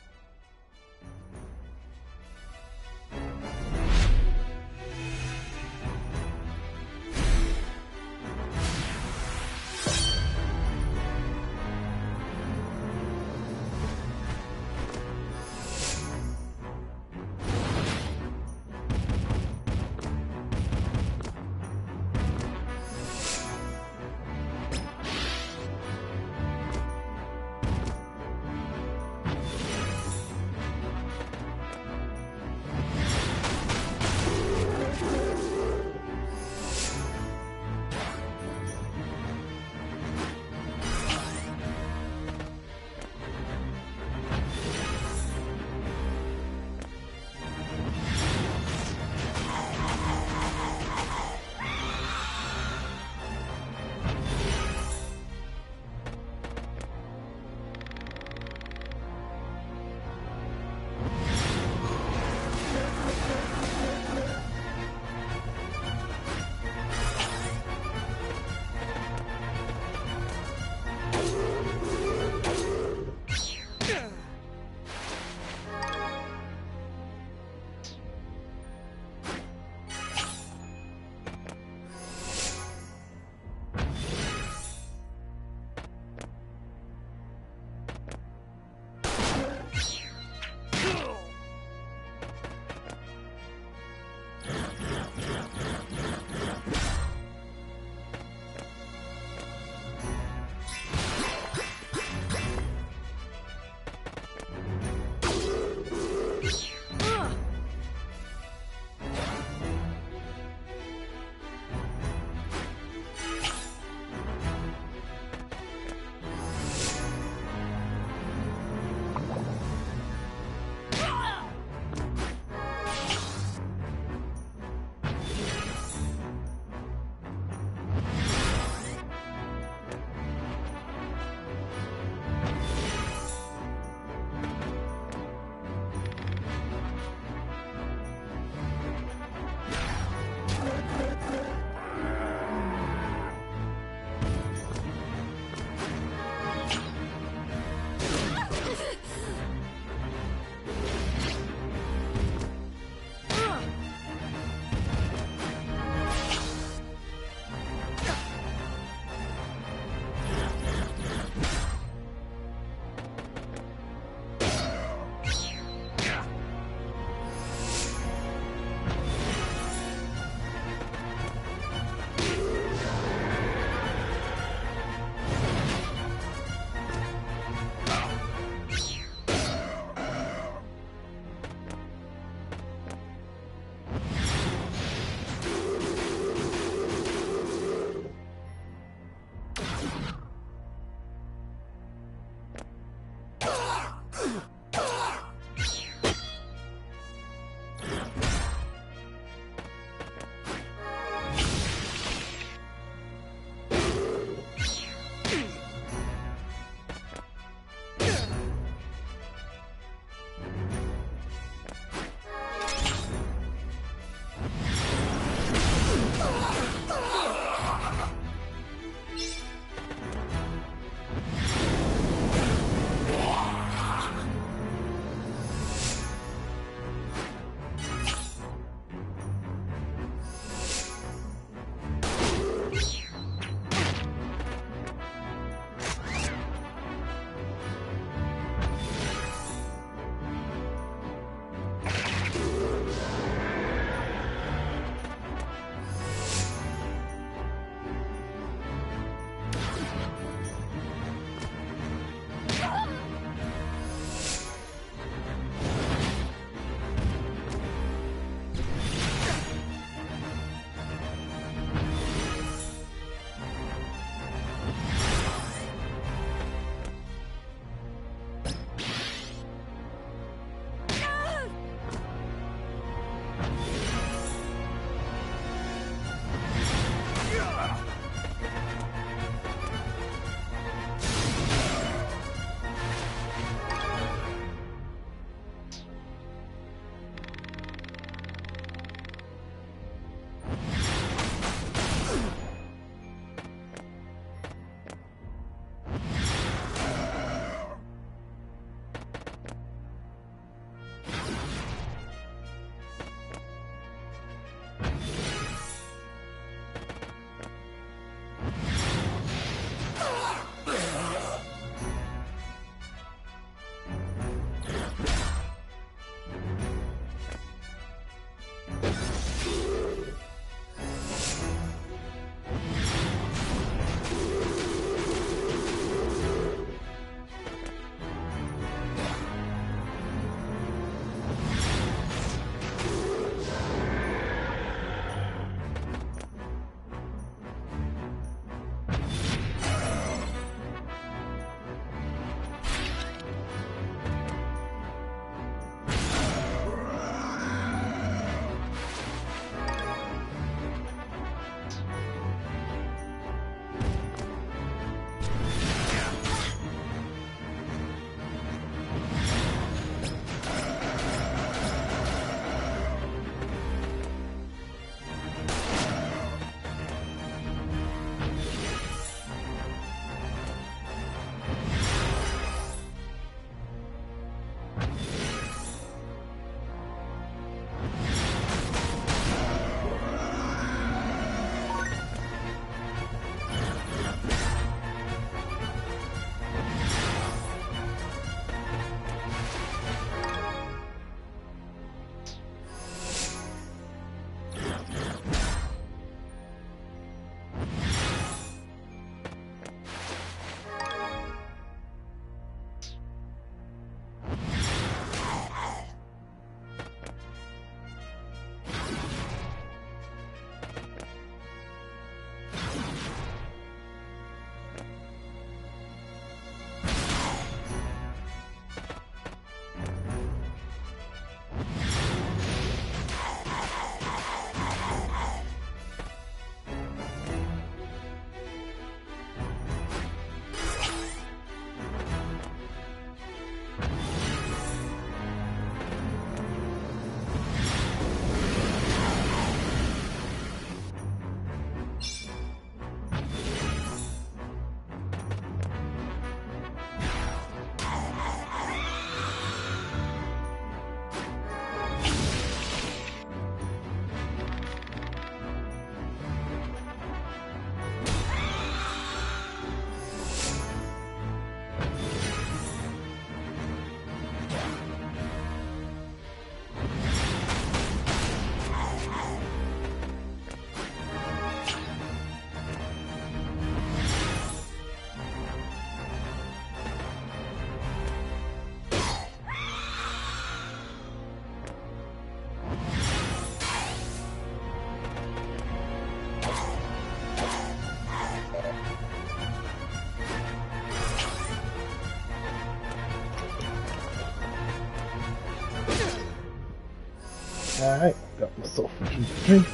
Alright, got myself a drink,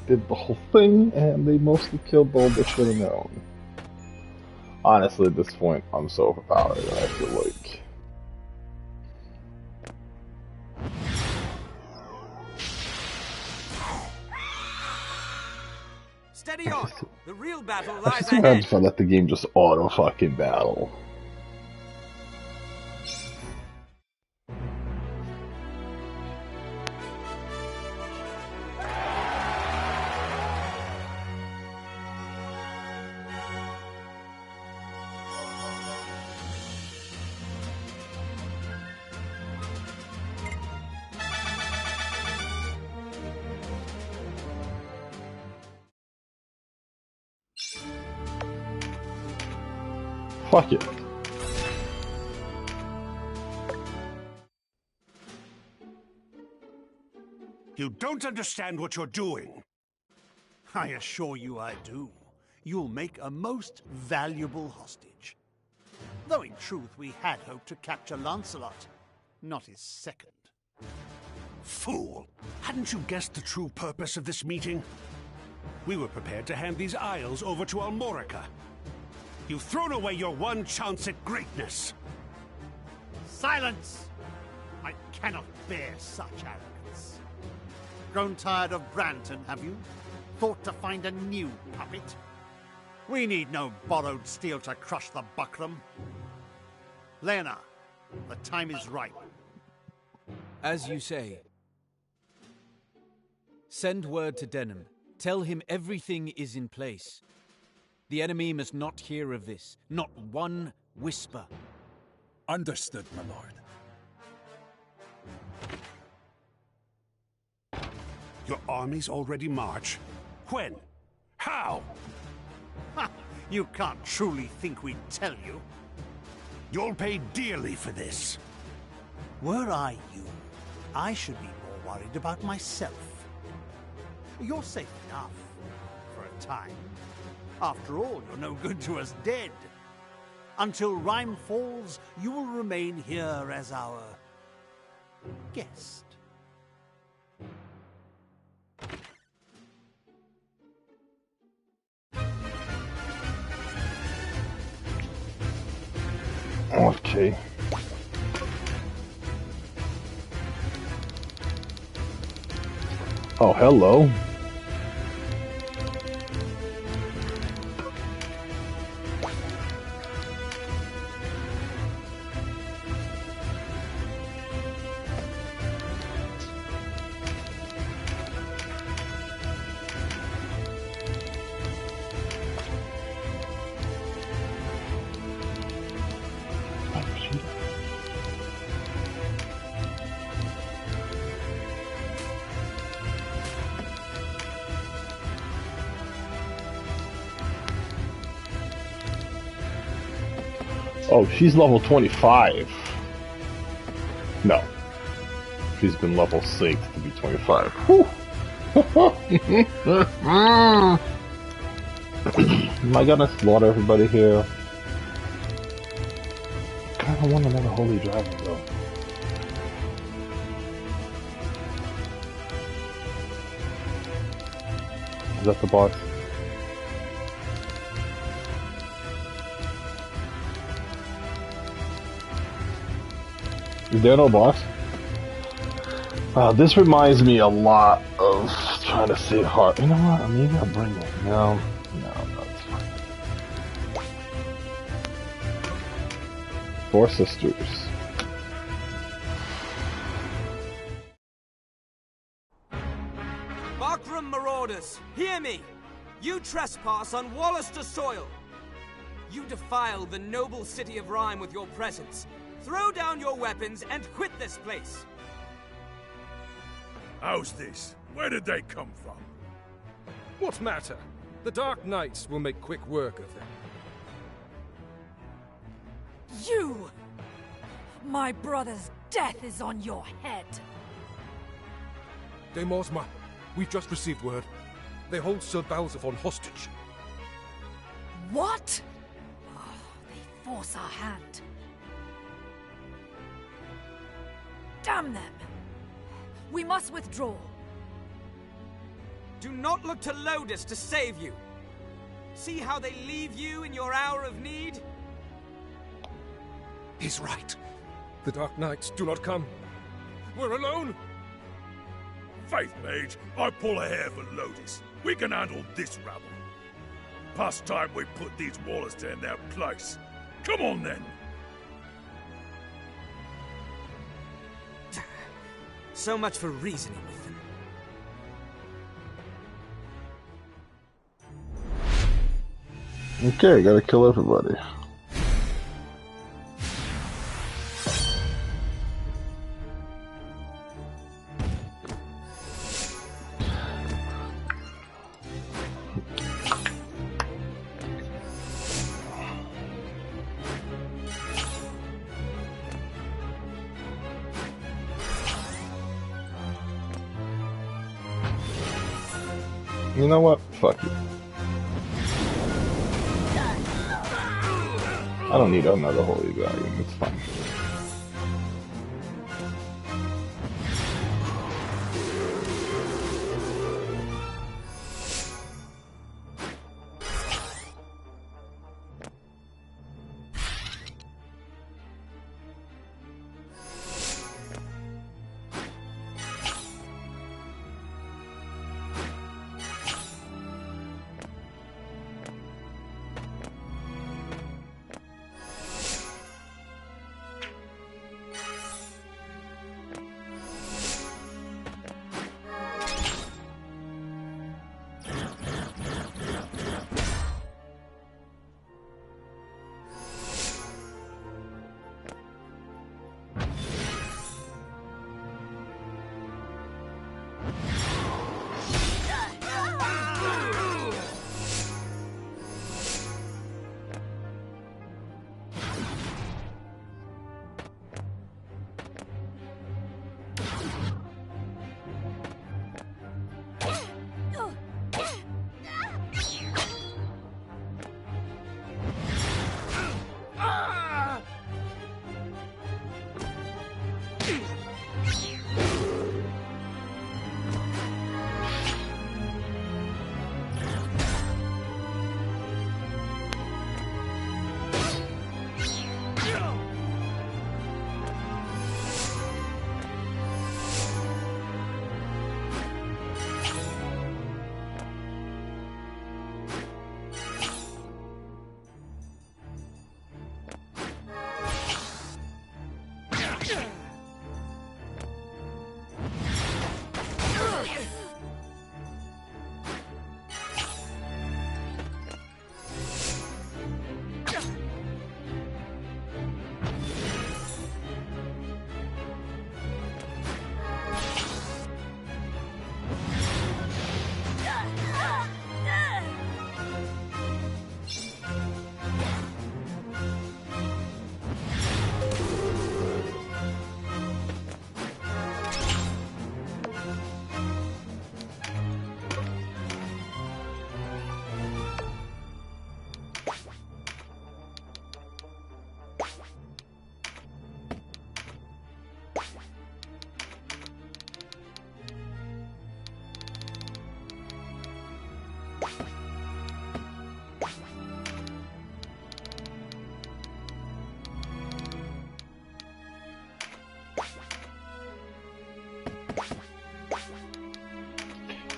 did the whole thing, and they mostly killed all the shit on their own. Honestly, at this point, I'm so overpowered, I feel like. Steady on! The real battle I lies just imagine ahead! if I let the game just auto fucking battle. Fuck it. You don't understand what you're doing. I assure you I do. You'll make a most valuable hostage. Though in truth we had hoped to capture Lancelot, not his second. Fool! Hadn't you guessed the true purpose of this meeting? We were prepared to hand these isles over to Almorica. You've thrown away your one chance at greatness. Silence! I cannot bear such arrogance. Grown tired of Branton, have you? Thought to find a new puppet? We need no borrowed steel to crush the buckram. Lena, the time is ripe. As you say. Send word to Denham. Tell him everything is in place. The enemy must not hear of this. Not one whisper. Understood, my lord. Your armies already march? When? How? Ha! You can't truly think we'd tell you. You'll pay dearly for this. Were I you, I should be more worried about myself. You're safe enough. For a time. After all, you're no good to us dead. Until Rhyme falls, you will remain here as our guest. Okay. Oh, hello. Oh, she's level 25. No. She's been level 6 to be 25. Whew. Am I gonna slaughter everybody here? I kinda want another holy dragon though. Is that the boss? Is there no boss? This reminds me a lot of trying to save heart. You know what? Maybe I'll bring it. No, it's fine. Four sisters. Buckram marauders, hear me! You trespass on Wallister soil! You defile the noble city of Rhyme with your presence. Throw down your weapons and quit this place! How's this? Where did they come from? What matter? The Dark Knights will make quick work of them. You! My brother's death is on your head! De Mosma, we've just received word. They hold Sir Balzaphon hostage. What? Oh, they force our hand. Damn them! We must withdraw. Do not look to Lodis to save you. See how they leave you in your hour of need? He's right. The Dark Knights do not come. We're alone. Faith Mage, I pull a hair for Lodis. We can handle this rabble. Past time we put these Wallister in their place. Come on then. So much for reasoning with them. Okay, gotta kill everybody. You know what? Fuck it. I don't need another Holy Dragon, it's fine.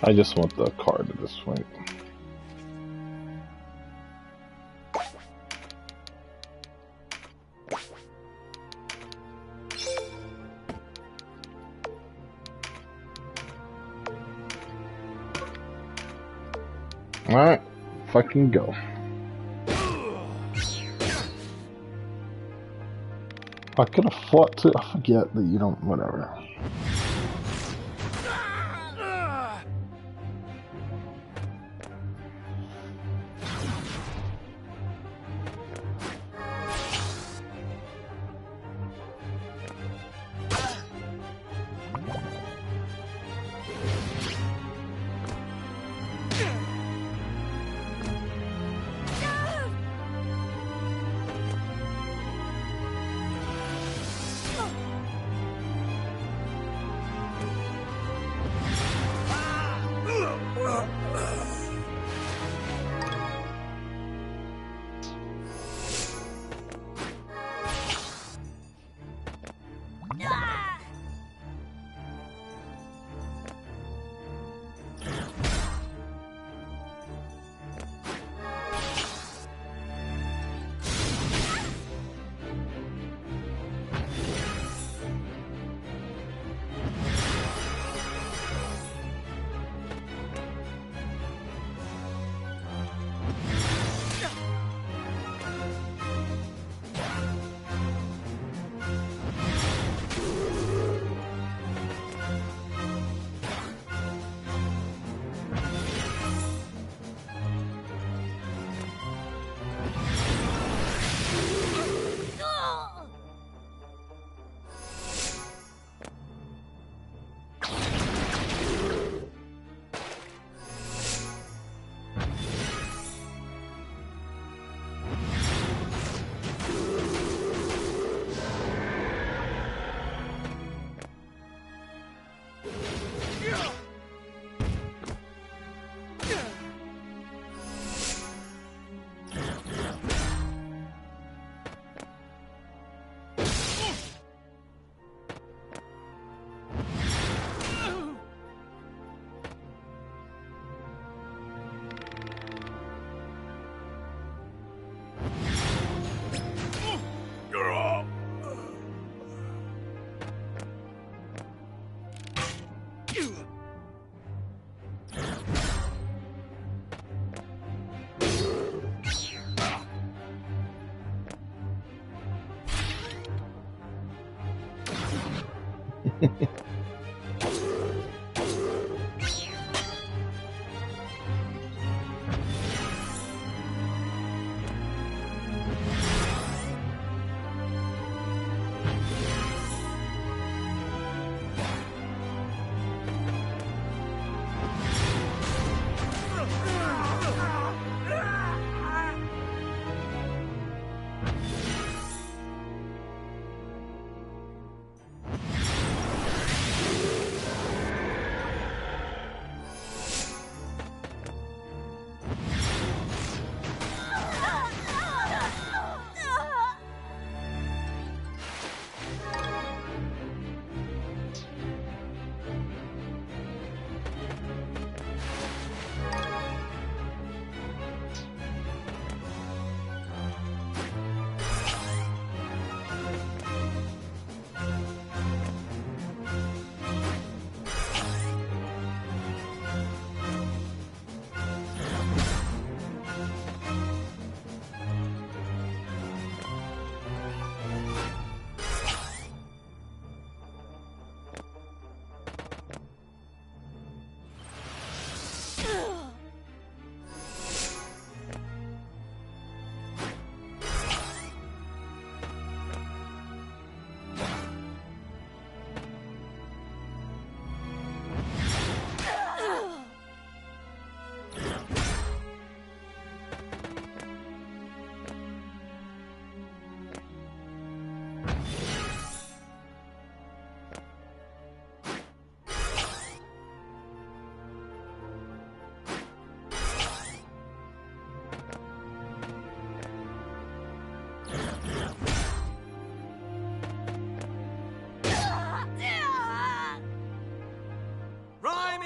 I just want the card at this point. Alright, fucking go. I could have fought to. I forget that you don't. Whatever.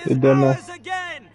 Hey, demo. Again!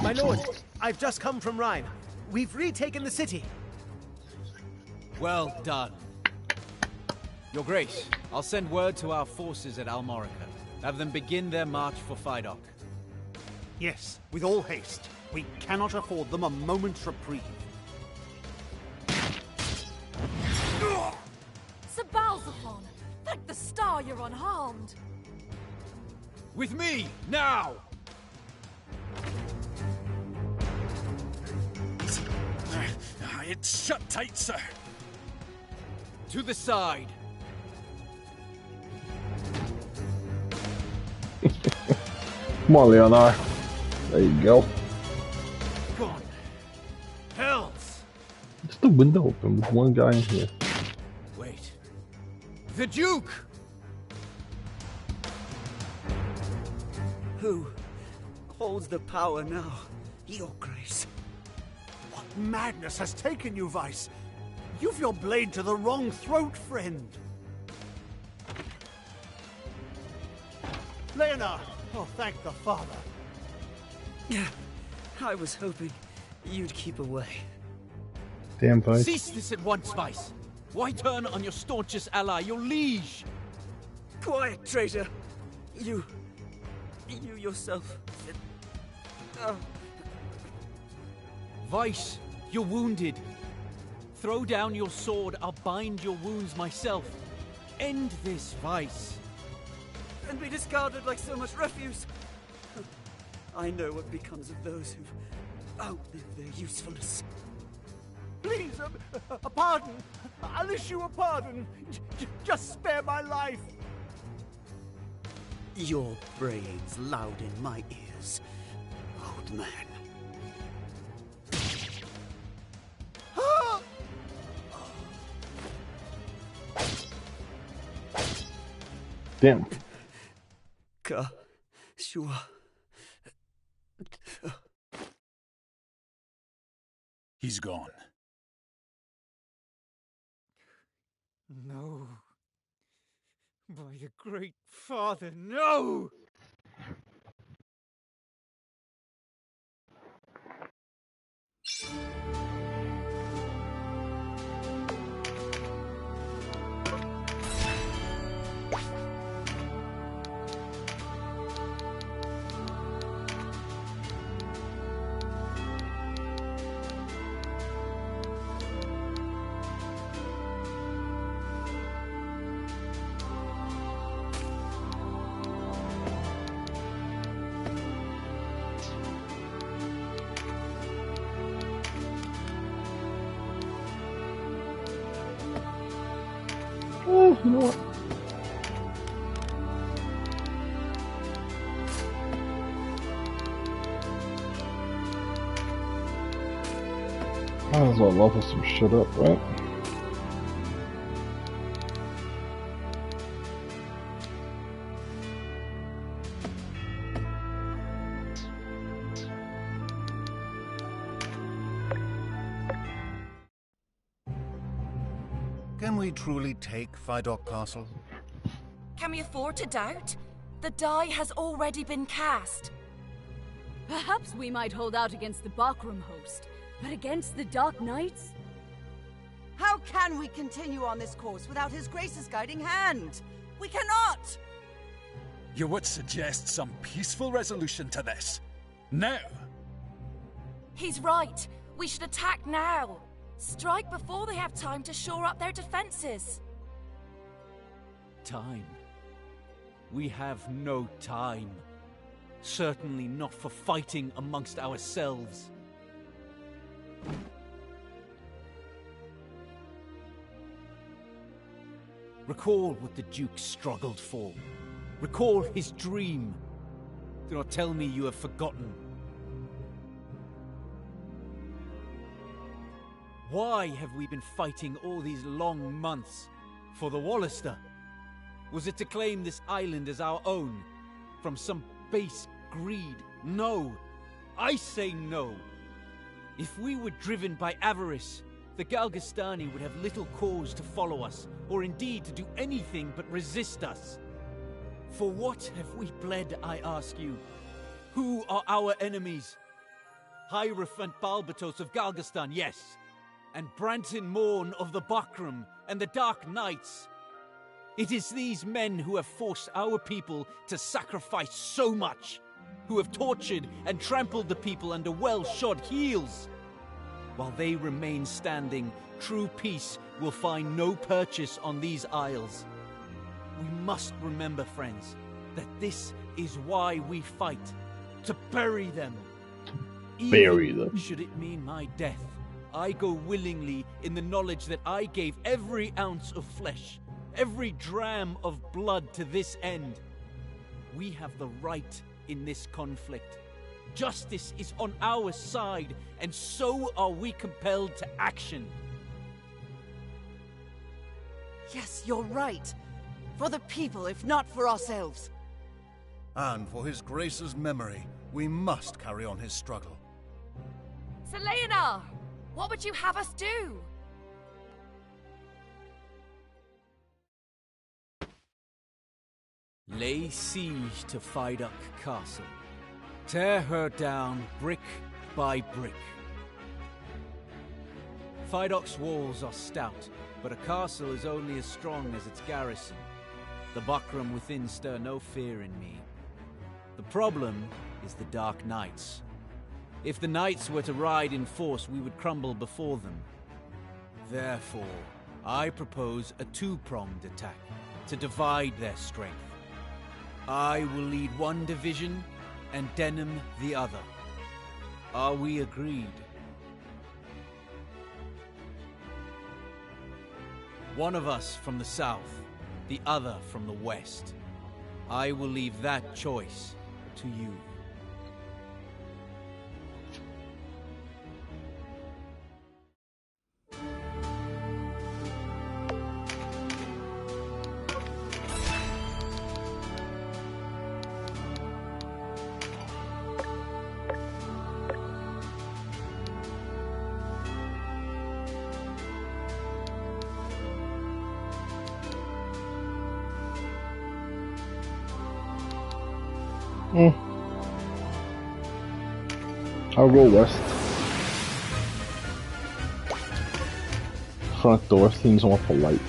My lord, I've just come from Rhyme. We've retaken the city. Well done. Your Grace, I'll send word to our forces at Almorica. Have them begin their march for Fidok. Yes, with all haste. We cannot afford them a moment's reprieve. Sir Balzaphon, thank the star you're unharmed. With me, now! It's shut tight, sir. To the side. Come on, Leonard. There you go. Gone. Hells! Just the window open with one guy in here. Wait. The Duke! Who holds the power now? Your Grace. What madness has taken you, Vice? You've your blade to the wrong throat, friend. Leonard! Oh, thank the Father. I was hoping you'd keep away. Damn, Vice. Cease this at once, Vice. Why turn on your staunchest ally, your liege? Quiet, traitor. You yourself. Vice, you're wounded. Throw down your sword, I'll bind your wounds myself. End this, Vice. And be discarded like so much refuse. I know what becomes of those who've outlived their usefulness. Please, a pardon. I'll issue a pardon. Just spare my life. Your braying's loud in my ears, old man. Damn. Kashua. He's gone. No. By the Great Father, no! You know what? Might as well level some shit up, right? Can we truly take Fidok Castle? Can we afford to doubt? The die has already been cast. Perhaps we might hold out against the Bakram host, but against the Dark Knights? How can we continue on this course without His Grace's guiding hand? We cannot! You would suggest some peaceful resolution to this? Now! He's right. We should attack now. Strike before they have time to shore up their defenses. Time? We have no time. Certainly not for fighting amongst ourselves. Recall what the Duke struggled for. Recall his dream. Do not tell me you have forgotten. Why have we been fighting all these long months? For the Wallister? Was it to claim this island as our own? From some base greed? No. I say no. If we were driven by avarice, the Galgastani would have little cause to follow us, or indeed to do anything but resist us. For what have we bled, I ask you? Who are our enemies? Hierophant Balbatos of Galgastan, yes. And Branton Morn of the Bakram and the Dark Knights. It is these men who have forced our people to sacrifice so much, who have tortured and trampled the people under well-shod heels. While they remain standing, true peace will find no purchase on these isles. We must remember, friends, that this is why we fight. To bury them. Bury them. Should it mean my death, I go willingly in the knowledge that I gave every ounce of flesh, every dram of blood to this end. We have the right in this conflict. Justice is on our side, and so are we compelled to action. Yes, you're right. For the people, if not for ourselves. And for His Grace's memory, we must carry on his struggle. Selena! What would you have us do? Lay siege to Fidok Castle. Tear her down brick by brick. Fidok's walls are stout, but a castle is only as strong as its garrison. The Bakram within stir no fear in me. The problem is the Dark Knights. If the Knights were to ride in force, we would crumble before them. Therefore, I propose a two-pronged attack to divide their strength. I will lead one division and Denham the other. Are we agreed? One of us from the south, the other from the west. I will leave that choice to you. I'll go west. Front door seems more polite.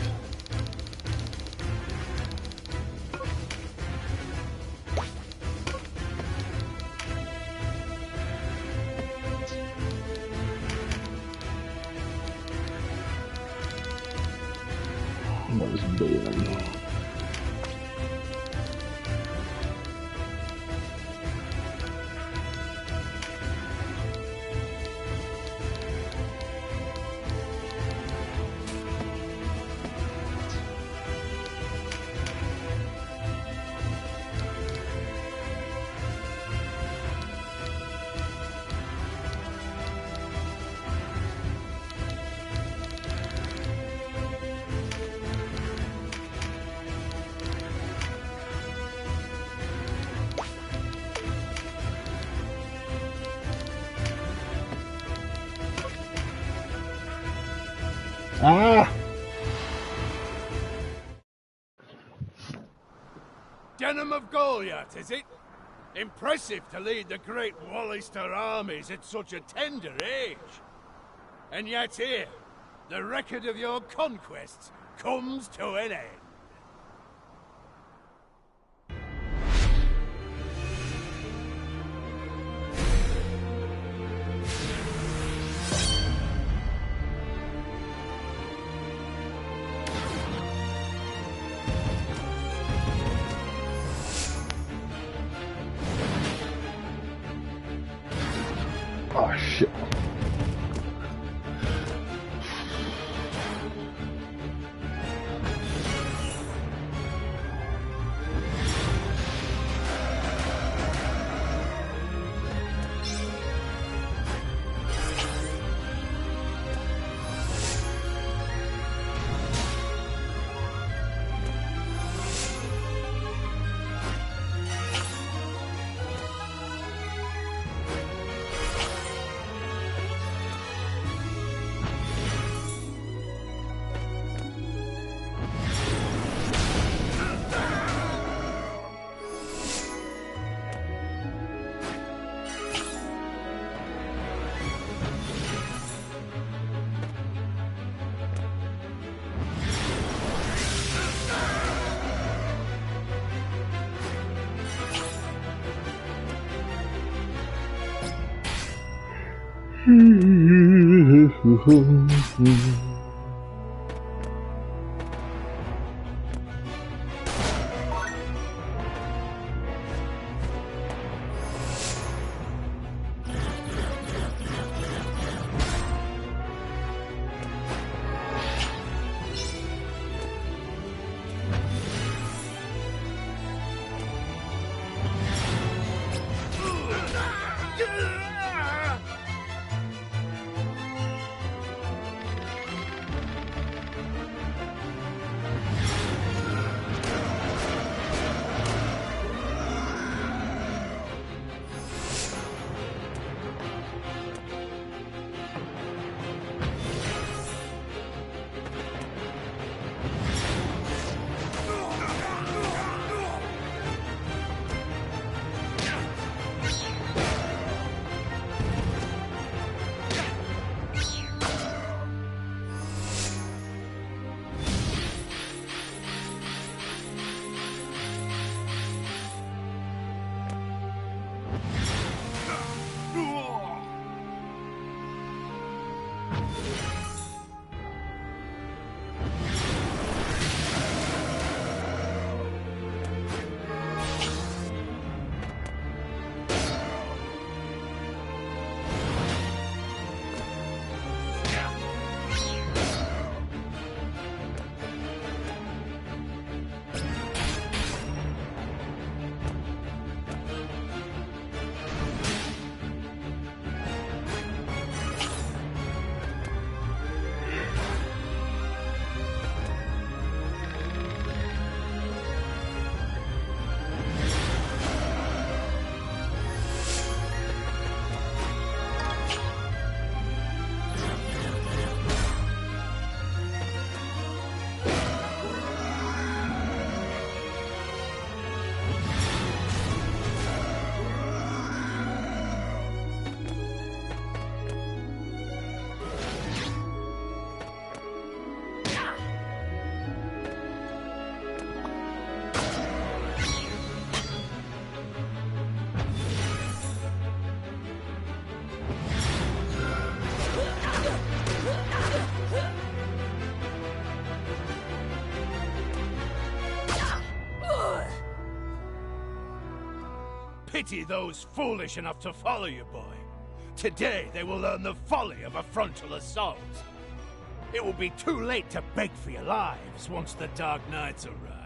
Where's Ben? Ah! Denham of Goliath, is it? Impressive to lead the great Wallister armies at such a tender age. And yet here, the record of your conquests comes to an end. Oh shit. Pity those foolish enough to follow you, boy. Today they will learn the folly of a frontal assault. It will be too late to beg for your lives once the Dark Knights arrive.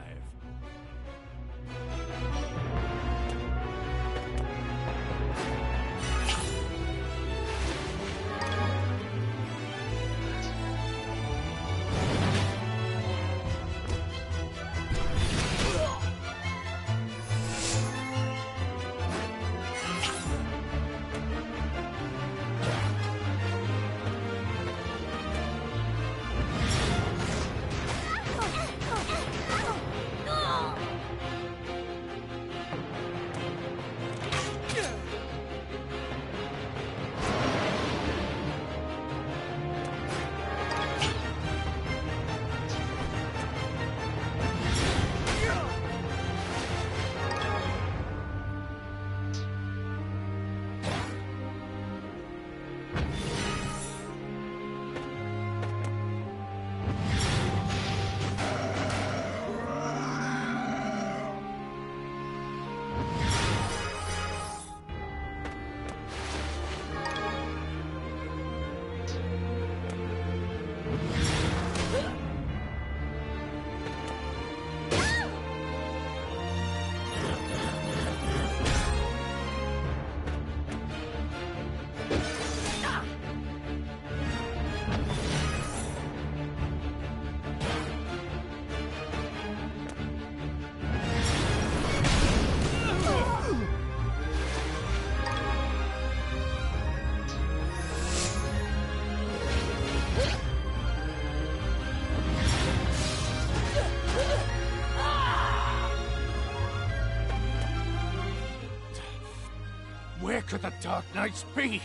Where could the Dark Knights be?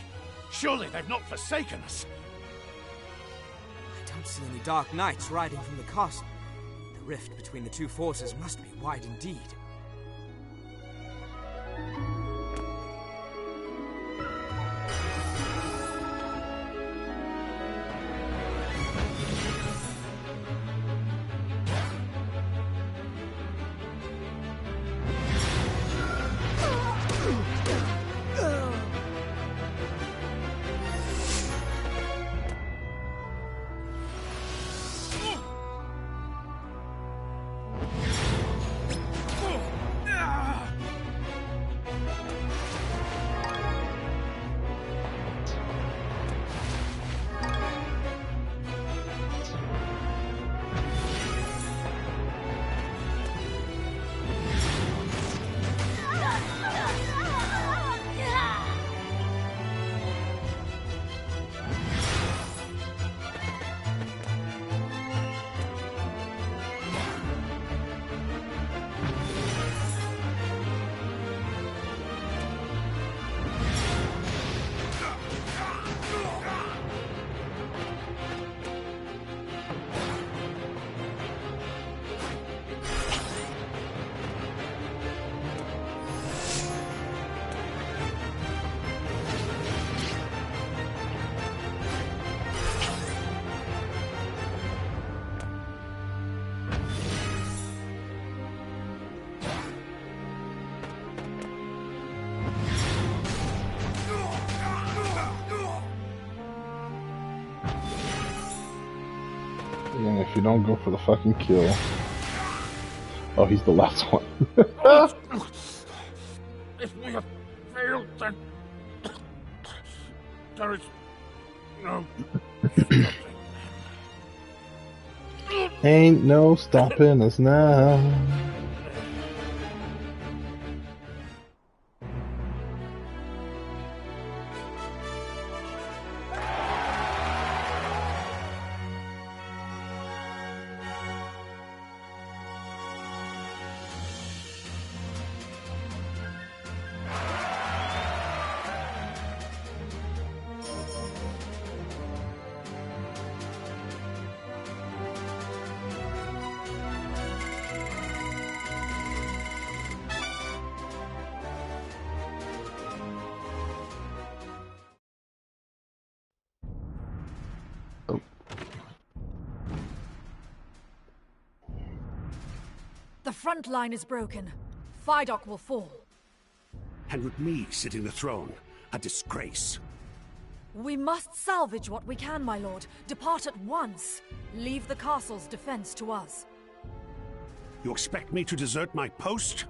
Surely they've not forsaken us. I don't see any Dark Knights riding from the castle. The rift between the two forces must be wide indeed. And if you don't go for the fucking kill... Oh, he's the last one. If we have failed, then there is no Ain't no stopping us now. The front line is broken. Fidok will fall. And with me sitting the throne, a disgrace. We must salvage what we can, my lord. Depart at once. Leave the castle's defense to us. You expect me to desert my post?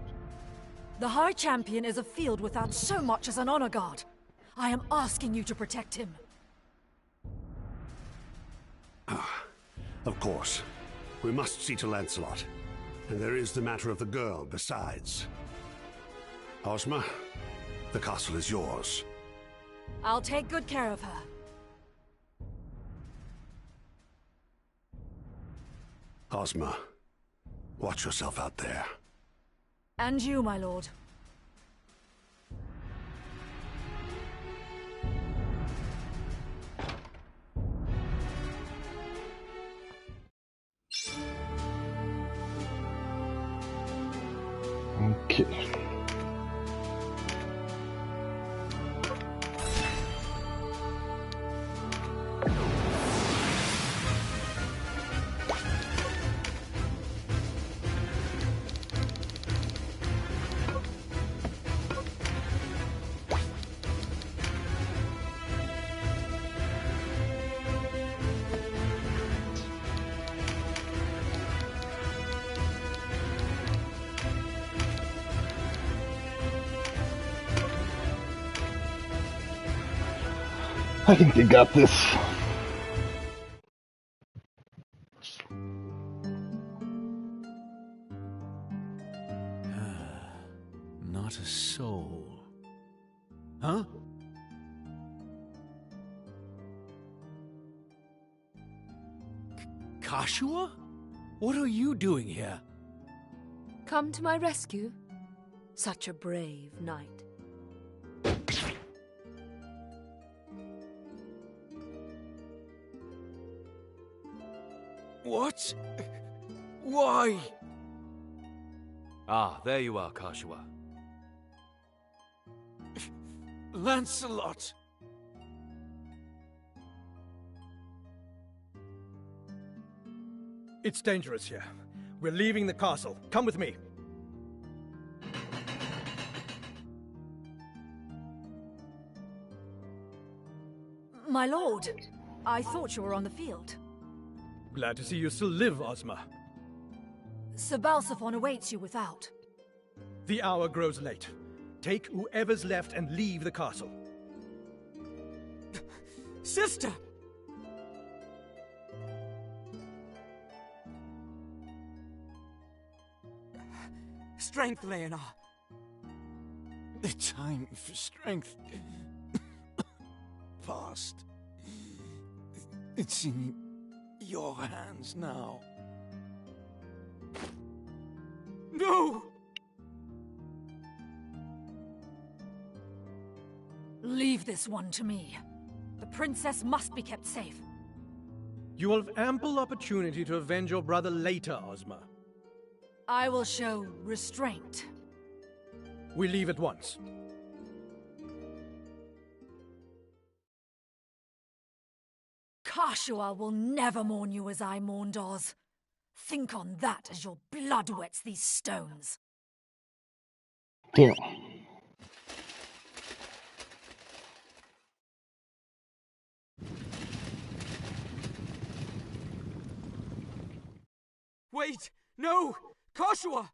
The High Champion is a field without so much as an honor guard. I am asking you to protect him. Of course. We must see to Lancelot. And there is the matter of the girl besides. Ozma, the castle is yours. I'll take good care of her. Ozma, watch yourself out there. And you, my lord. Okay. I think they got this. Not a soul. Huh? Kashua? What are you doing here? Come to my rescue? Such a brave knight. What? Why? Ah, there you are, Kashua. Lancelot! It's dangerous here. We're leaving the castle. Come with me. My lord, I thought you were on the field. Glad to see you still live, Ozma. Sir Balsaphon awaits you without. The hour grows late. Take whoever's left and leave the castle. Sister! Strength, Leonor. The time for strength past. It's in your hands now. No! Leave this one to me. The princess must be kept safe. You will have ample opportunity to avenge your brother later, Ozma. I will show restraint. We leave at once. Kashua will never mourn you as I mourned Oz. Think on that as your blood wets these stones. Damn. Wait! No! Kashua!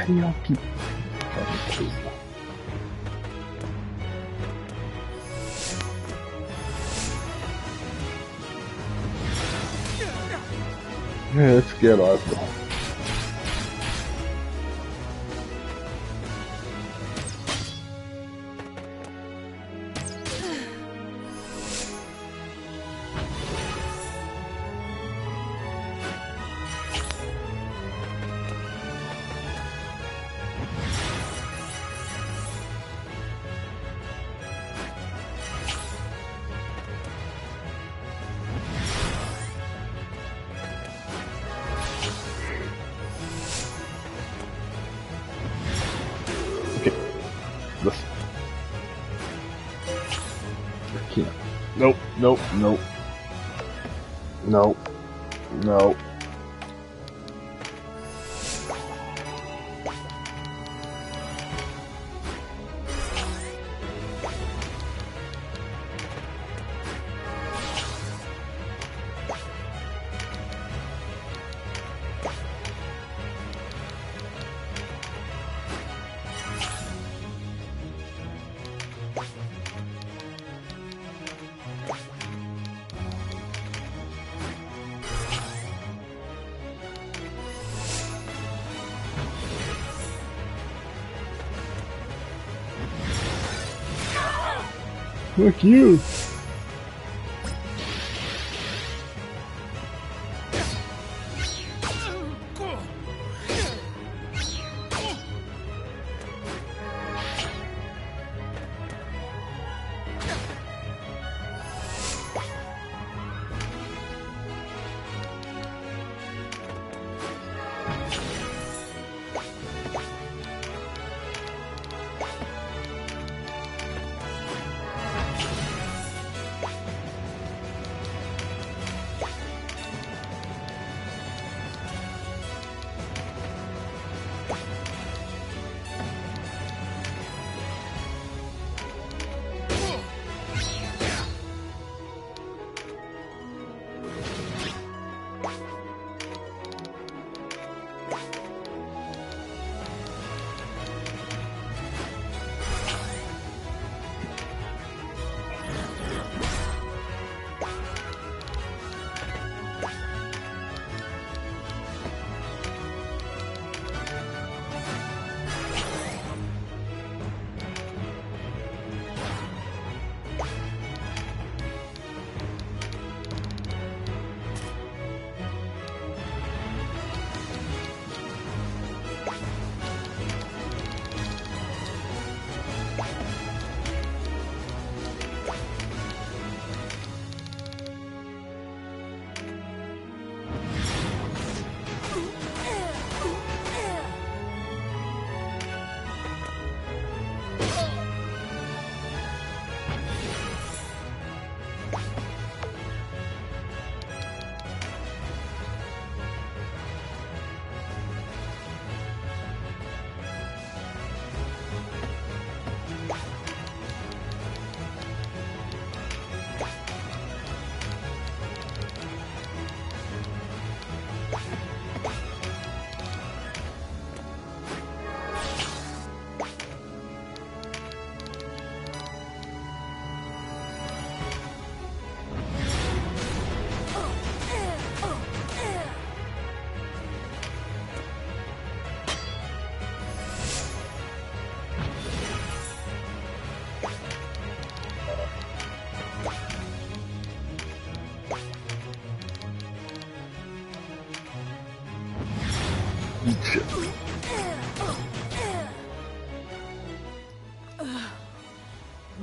Why do y'all keep fucking yeah, let's get off. Listen. I can't. Nope, nope, nope. Nope. No. Look you!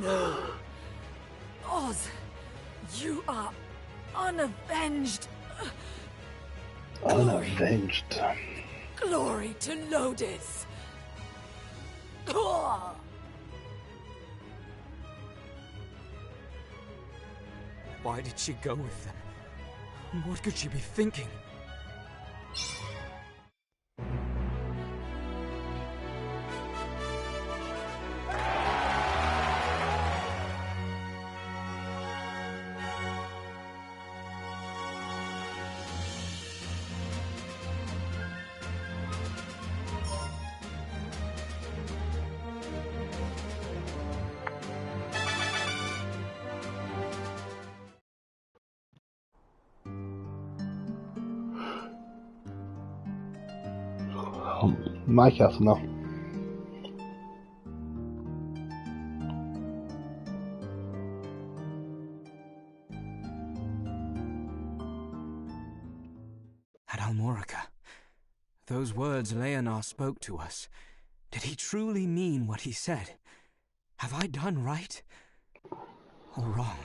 No. Oz, you are unavenged. Unavenged. Glory to Lodis. Why did she go with them? What could she be thinking? My castle now. At Almorica, those words Leonard spoke to us, did he truly mean what he said? Have I done right or wrong?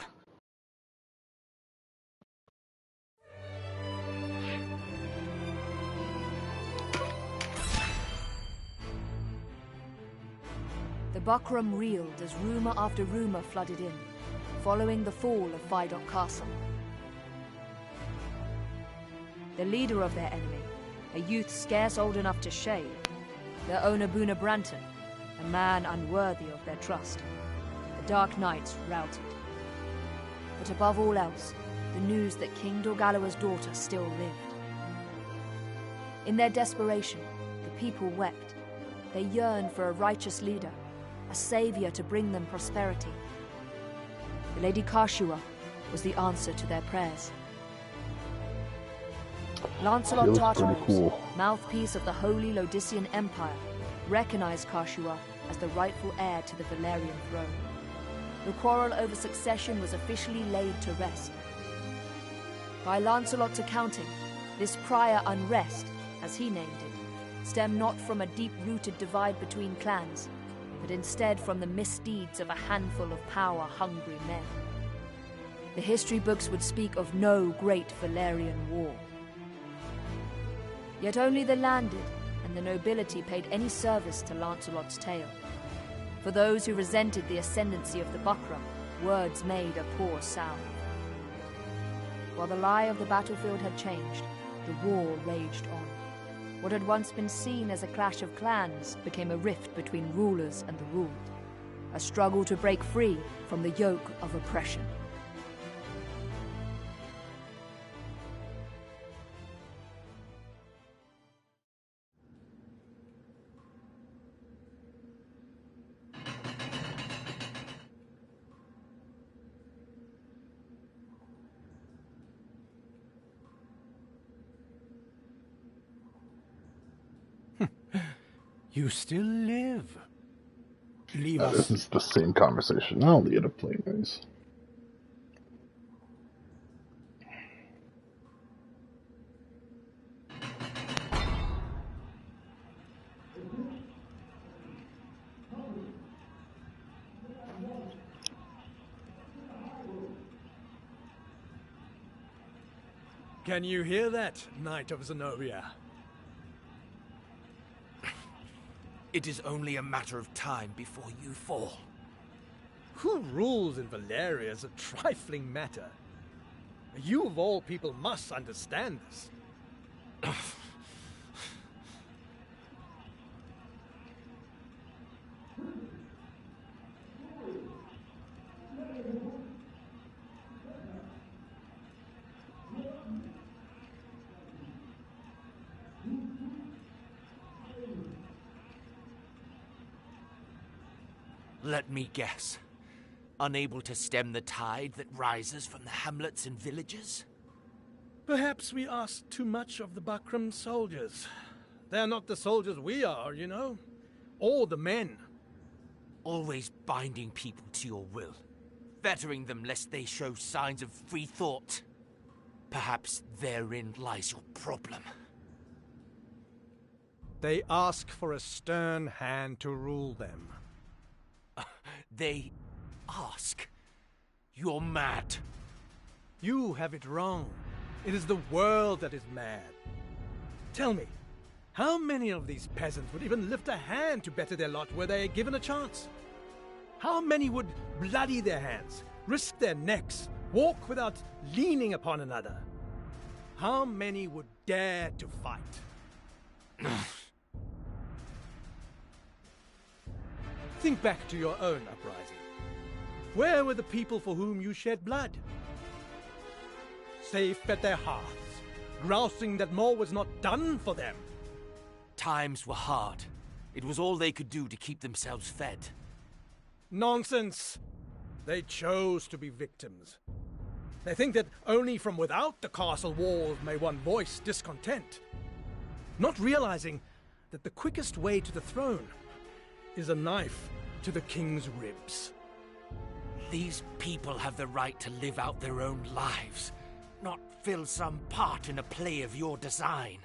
The buckram reeled as rumor after rumor flooded in, following the fall of Vidocq Castle. The leader of their enemy, a youth scarce old enough to shave, their owner Buna Branton, a man unworthy of their trust, the Dark Knights routed. But above all else, the news that King Dorgalawa's daughter still lived. In their desperation, the people wept. They yearned for a righteous leader, a savior to bring them prosperity. The Lady Karshua was the answer to their prayers. Lancelot Tartaros, cool. mouthpiece of the Holy Lodician Empire, recognized Karshua as the rightful heir to the Valerian throne. The quarrel over succession was officially laid to rest. By Lancelot's accounting, this prior unrest, as he named it, stemmed not from a deep-rooted divide between clans, but instead from the misdeeds of a handful of power-hungry men. The history books would speak of no great Valerian war. Yet only the landed and the nobility paid any service to Lancelot's tale. For those who resented the ascendancy of the buckram, words made a poor sound. While the lie of the battlefield had changed, the war raged on. What had once been seen as a clash of clans became a rift between rulers and the ruled, a struggle to break free from the yoke of oppression. You still live. Leave This us. is the same conversation. I only get a plane noise. Can you hear that, Knight of Zenobia? It is only a matter of time before you fall. Who rules in Valeria is a trifling matter. You of all people must understand this. Let me guess. Unable to stem the tide that rises from the hamlets and villages? Perhaps we ask too much of the buckram soldiers. They're not the soldiers we are, you know. Or the men. Always binding people to your will. Fettering them lest they show signs of free thought. Perhaps therein lies your problem. They ask for a stern hand to rule them. They ask. You're mad. You have it wrong. It is the world that is mad. Tell me, how many of these peasants would even lift a hand to better their lot were they given a chance? How many would bloody their hands, risk their necks, walk without leaning upon another? How many would dare to fight? Think back to your own uprising. Where were the people for whom you shed blood? Safe at their hearths, grousing that more was not done for them. Times were hard. It was all they could do to keep themselves fed. Nonsense! They chose to be victims. They think that only from without the castle walls may one voice discontent, not realizing that the quickest way to the throne is a knife to the king's ribs. These people have the right to live out their own lives, not fill some part in a play of your design.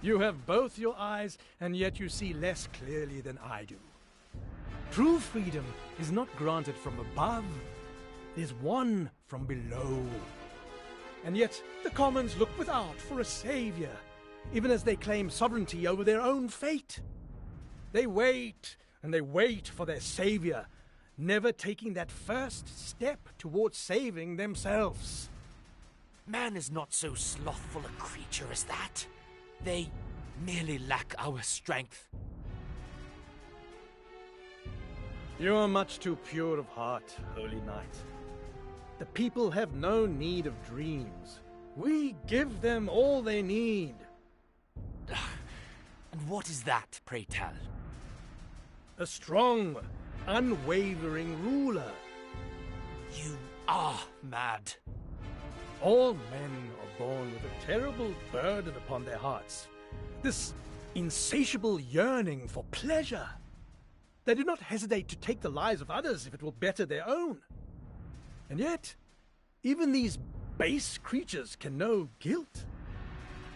You have both your eyes, and yet you see less clearly than I do. True freedom is not granted from above, it is won from below. And yet the commons look without for a savior, even as they claim sovereignty over their own fate. They wait, and they wait for their savior, never taking that first step towards saving themselves. Man is not so slothful a creature as that. They merely lack our strength. You are much too pure of heart, Holy Knight. The people have no need of dreams. We give them all they need. And what is that, pray tell? A strong, unwavering ruler. You are mad. All men are born with a terrible burden upon their hearts. This insatiable yearning for pleasure. They do not hesitate to take the lives of others if it will better their own. And yet, even these base creatures can know guilt.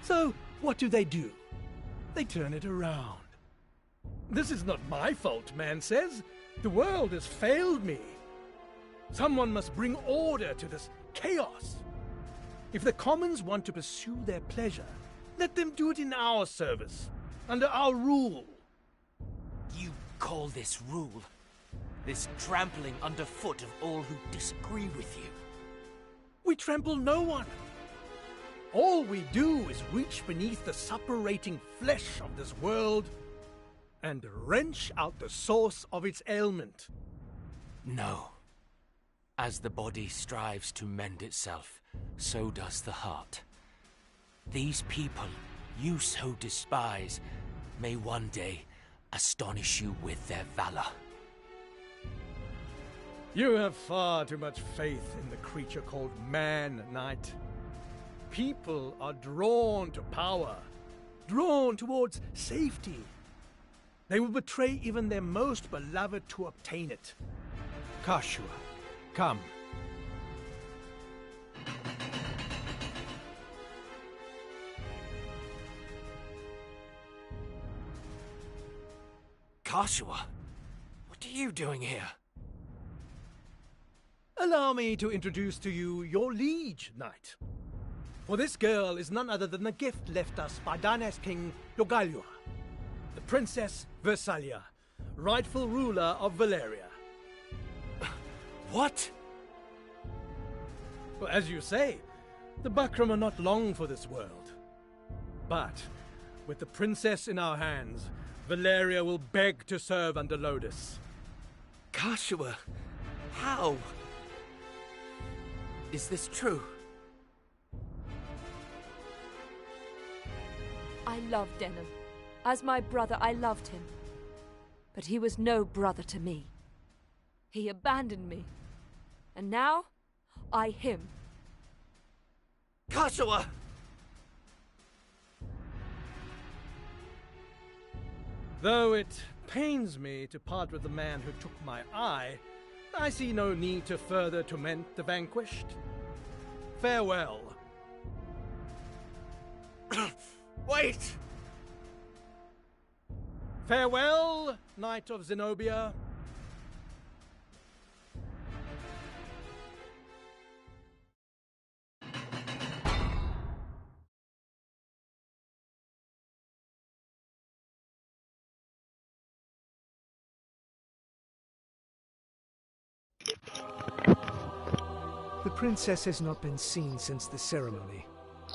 So, what do? They turn it around. This is not my fault, man says. The world has failed me. Someone must bring order to this chaos. If the commons want to pursue their pleasure, let them do it in our service, under our rule. You call this rule? This trampling underfoot of all who disagree with you? We trample no one. All we do is reach beneath the suppurating flesh of this world and wrench out the source of its ailment. No. As the body strives to mend itself, so does the heart. These people you so despise may one day astonish you with their valor. You have far too much faith in the creature called man, Knight. People are drawn to power, drawn towards safety. They will betray even their most beloved to obtain it. Kashua, come. Kashua, what are you doing here? Allow me to introduce to you your liege, Knight. For this girl is none other than the gift left us by Dana's king, Yogalua, the Princess Versalia, rightful ruler of Valeria. What? Well, as you say, the Bakram are not long for this world. But, with the princess in our hands, Valeria will beg to serve under Lodis. Kashua, how? Is this true? I loved Denim. As my brother, I loved him. But he was no brother to me. He abandoned me. And now, I him. Kashua! Though it pains me to part with the man who took my eye, I see no need to further torment the vanquished. Farewell. Wait! Farewell, Knight of Zenobia. The princess has not been seen since the ceremony.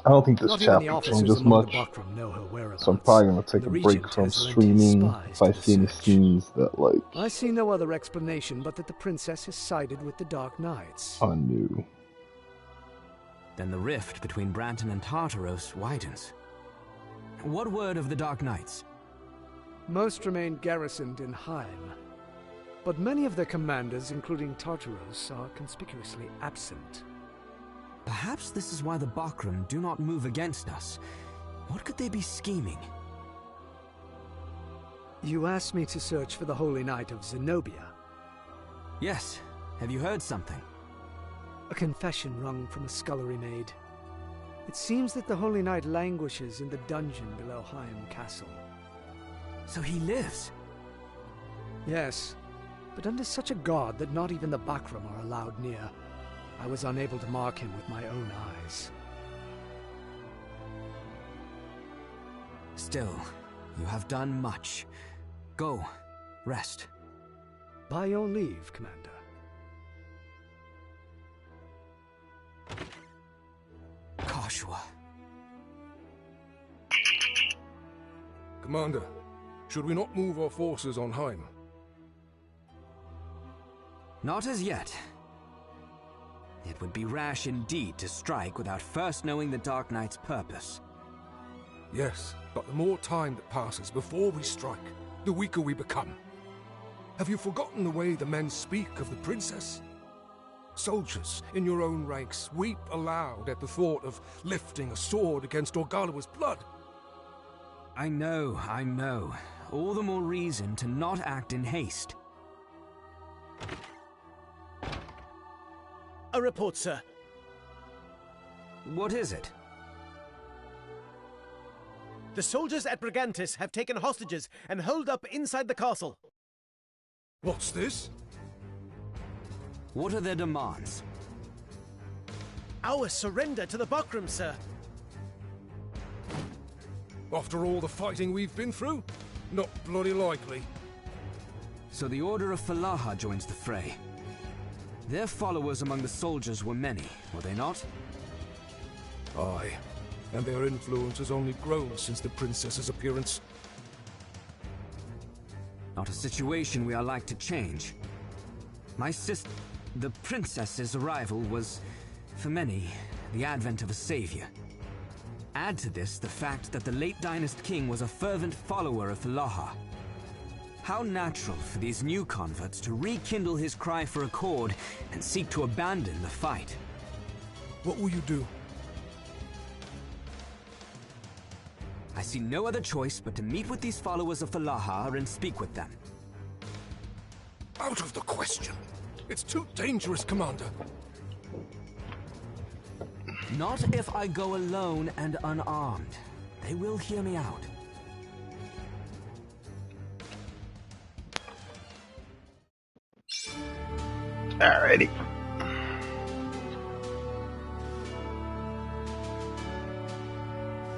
I don't think this Not even the chapter officers changes among much, the Bakram know her whereabouts. so I'm probably gonna take The a break regent from has lent his streaming spies if I to see any search. scenes that, like, I see no other explanation but that the princess has sided with the Dark Knights. anew. Then the rift between Branton and Tartaros widens. What word of the Dark Knights? Most remain garrisoned in Heim, but many of their commanders, including Tartaros, are conspicuously absent. Perhaps this is why the Bakram do not move against us. What could they be scheming? You asked me to search for the Holy Knight of Zenobia. Yes. Have you heard something? A confession wrung from a scullery maid. It seems that the Holy Knight languishes in the dungeon below Higham Castle. So he lives? Yes, but under such a guard that not even the Bakram are allowed near. I was unable to mark him with my own eyes. Still, you have done much. Go, rest. By your leave, Commander. Kashua. Commander, should we not move our forces on Heim? Not as yet. It would be rash indeed to strike without first knowing the Dark Knight's purpose. Yes, but the more time that passes before we strike, the weaker we become. Have you forgotten the way the men speak of the princess? Soldiers in your own ranks weep aloud at the thought of lifting a sword against Orgalawa's blood. I know. All the more reason to not act in haste. A report, sir. What is it? The soldiers at Brigantis have taken hostages and holed up inside the castle. What's this? What are their demands? Our surrender to the Bakram, sir. After all the fighting we've been through? Not bloody likely. So the Order of Falaha joins the fray. Their followers among the soldiers were many, were they not? Aye, and their influence has only grown since the princess's appearance. Not a situation we are like to change. My sister, the princess's arrival was, for many, the advent of a savior. Add to this the fact that the late Dynast King was a fervent follower of Falaha. How natural for these new converts to rekindle his cry for accord and seek to abandon the fight. What will you do? I see no other choice but to meet with these followers of Falaha and speak with them. Out of the question. It's too dangerous, Commander. Not if I go alone and unarmed. They will hear me out. Alrighty.